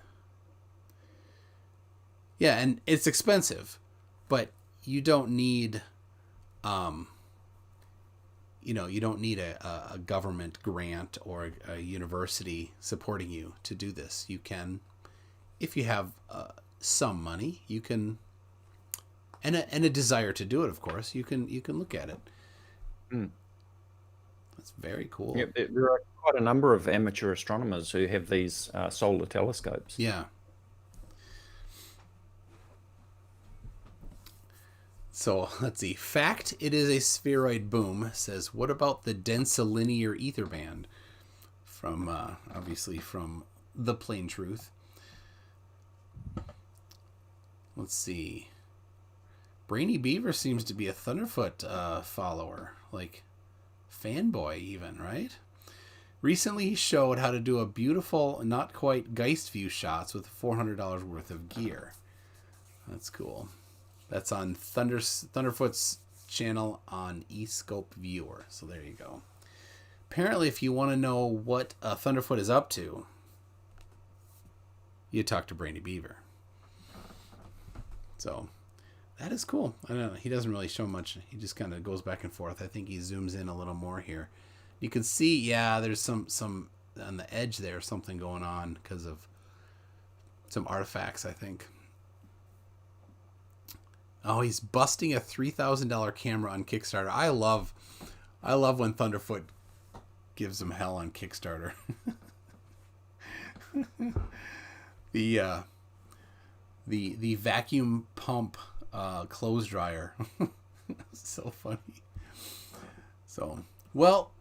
Yeah, and it's expensive, but you don't need, you don't need a government grant or a university supporting you to do this. You can, if you have some money, you can, and a desire to do it, of course, you can look at it. That's very cool. Yeah, there are quite a number of amateur astronomers who have these solar telescopes. Yeah. So let's see. Fact: it is a spheroid boom. Says, what about the densilinear ether band? From obviously from The Plain Truth. Let's see. Brainy Beaver seems to be a Thunderfoot follower, like fanboy even, right? Recently he showed how to do a beautiful, not quite Geist view shots with $400 worth of gear. That's cool. That's on Thunderfoot's channel on eScope Viewer. So there you go. Apparently, if you want to know what Thunderfoot is up to, you talk to Brainy Beaver. So that is cool. I don't know. He doesn't really show much. He just kind of goes back and forth. I think he zooms in a little more here. You can see, yeah, there's some on the edge there, something going on because of some artifacts, I think. Oh, he's busting a $3,000 camera on Kickstarter. I love when Thunderfoot gives him hell on Kickstarter. The vacuum pump clothes dryer. So funny. So, well,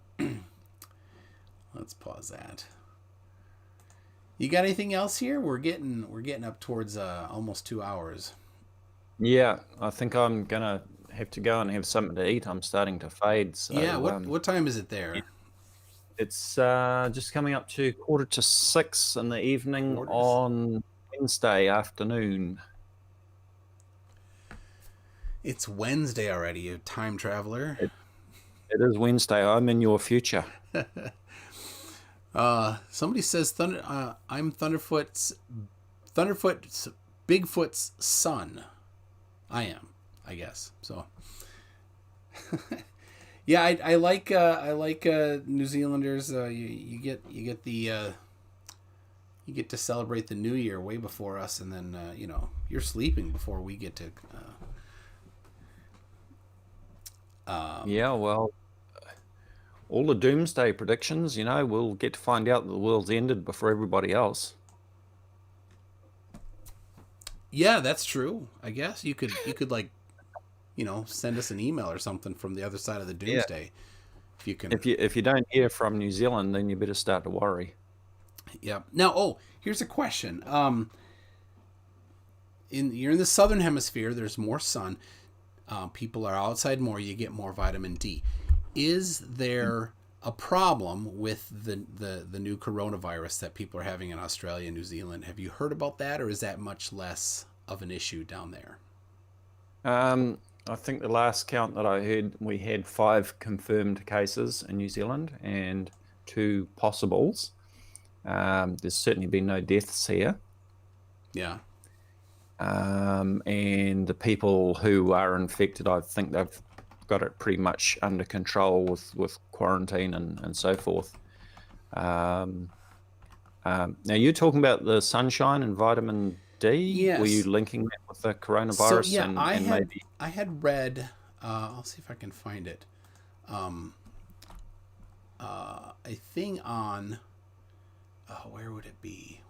let's pause that. You got anything else here? We're getting up towards almost 2 hours. Yeah, I think I'm gonna have to go and have something to eat. I'm starting to fade. So, Yeah, what time is it there? It's just coming up to 5:45 in the evening on Wednesday afternoon. It's Wednesday already, you time traveler. It is Wednesday. I'm in your future. Somebody says I'm Thunderfoot's Bigfoot's son. I am, I guess. So yeah, I like New Zealanders. You get to celebrate the New Year way before us, and then you're sleeping before we get to. Yeah, well, all the doomsday predictions, we'll get to find out that the world's ended before everybody else. Yeah, that's true. I guess you could like, send us an email or something from the other side of the doomsday. If you can. If you don't hear from New Zealand, then you better start to worry. Yeah. Now, here's a question. You're in the southern hemisphere. There's more sun. People are outside more. You get more vitamin D. Is there a problem with the new coronavirus that people are having in Australia and New Zealand? Have you heard about that, or is that much less of an issue down there? I think the last count that I heard, we had 5 confirmed cases in New Zealand and 2 possibles. There's certainly been no deaths here. Yeah. And the people who are infected, I think they've got it pretty much under control with quarantine and so forth. Now you're talking about the sunshine and vitamin D. Yes. Were you linking that with the coronavirus? So yeah, I had read. I'll see if I can find it. A thing on. Oh, where would it be?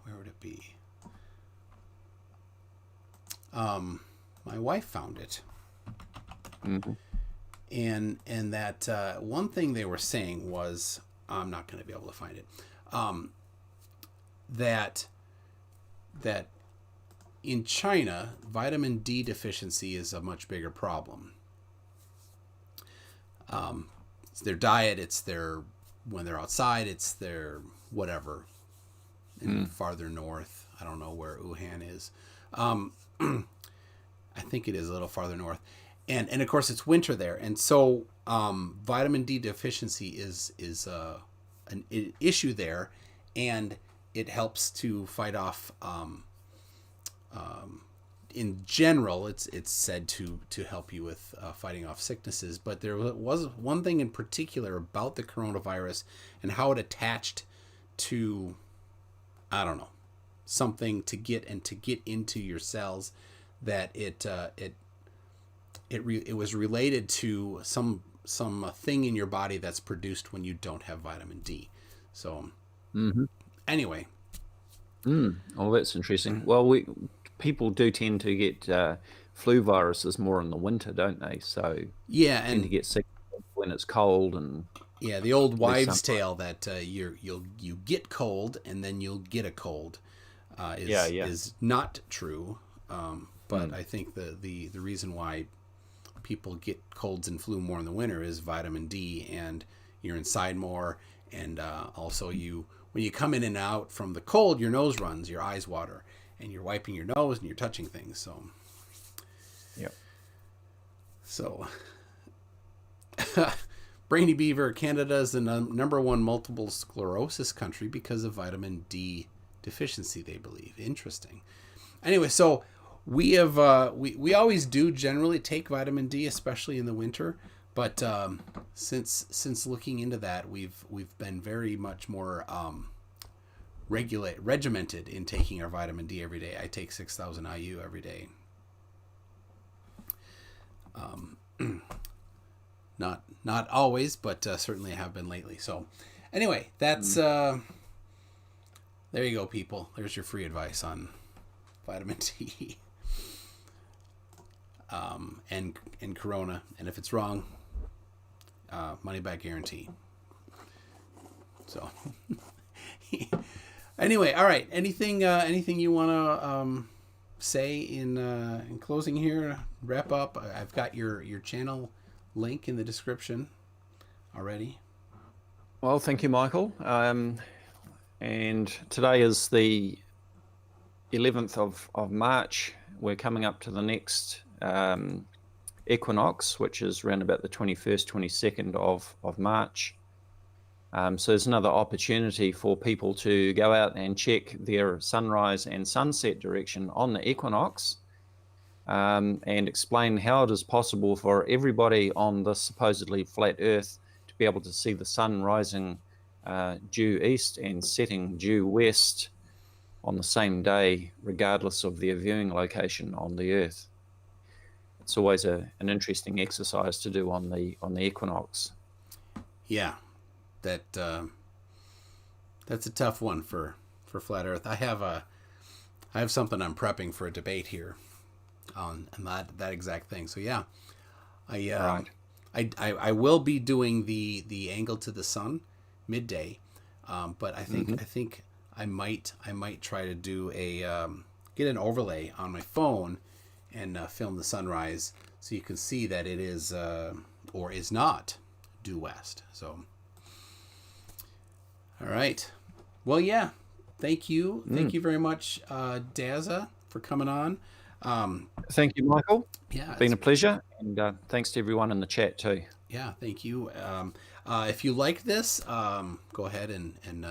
My wife found it. Mm-hmm. and that one thing they were saying was, I'm not going to be able to find it, that in China, vitamin D deficiency is a much bigger problem. It's their diet, it's their, when they're outside, it's their whatever, in farther north. I don't know where Wuhan is. I think it is a little farther north. And of course it's winter there. And so vitamin D deficiency is an issue there, and it helps to fight off, in general, it's said to help you with fighting off sicknesses. But there was one thing in particular about the coronavirus and how it attached to, I don't know, something to get into your cells, that it was related to some thing in your body that's produced when you don't have vitamin D. So anyway. Oh, that's interesting. Well, people do tend to get flu viruses more in the winter, don't they? So yeah, tend and to get sick when it's cold. And yeah, the old wives' tale that you get cold and then you'll get a cold is not true. But I think the reason why people get colds and flu more in the winter is vitamin D, and you're inside more, and also when you come in and out from the cold, your nose runs, your eyes water, and you're wiping your nose and you're touching things. So, yep. So, Brainy Beaver, Canada is the number one multiple sclerosis country because of vitamin D deficiency, they believe. Interesting. Anyway, so we have we always do generally take vitamin D, especially in the winter. But since looking into that, we've been very much more regimented in taking our vitamin D every day. I take 6,000 IU every day. Not always, but certainly I have been lately. So anyway, that's there you go, people. There's your free advice on vitamin D and Corona. And if it's wrong, money back guarantee. So anyway, all right. Anything you want to say in closing here? Wrap up. I've got your channel link in the description already. Well, thank you, Michael. And today is the 11th of March. We're coming up to the next equinox, which is around about the 21st, 22nd of March. So there's another opportunity for people to go out and check their sunrise and sunset direction on the equinox, and explain how it is possible for everybody on this supposedly flat Earth to be able to see the sun rising due east and setting due west on the same day, regardless of their viewing location on the Earth. It's always an interesting exercise to do on the equinox. Yeah, that's a tough one for flat Earth. I have something I'm prepping for a debate here on that exact thing. So yeah, I will be doing the angle to the sun midday, but I think I might try to do get an overlay on my phone and film the sunrise so you can see that it is or is not due west. So all right, well, yeah, thank you very much, Dazza, for coming on. Thank you, Michael. Yeah, it's been a pleasure, and thanks to everyone in the chat too. Yeah, thank you. If you like this, go ahead and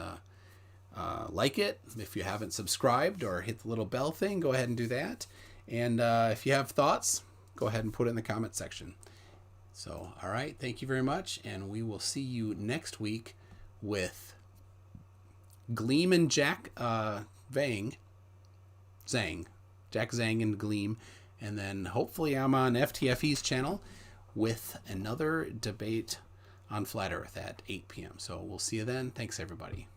like it. If you haven't subscribed or hit the little bell thing, go ahead and do that. And if you have thoughts, go ahead and put it in the comment section. So, all right, thank you very much, and we will see you next week with Gleam and Jack Zhang, Jack Zhang and Gleam, and then hopefully I'm on FTFE's channel with another debate on Flat Earth at 8 p.m. So we'll see you then. Thanks, everybody.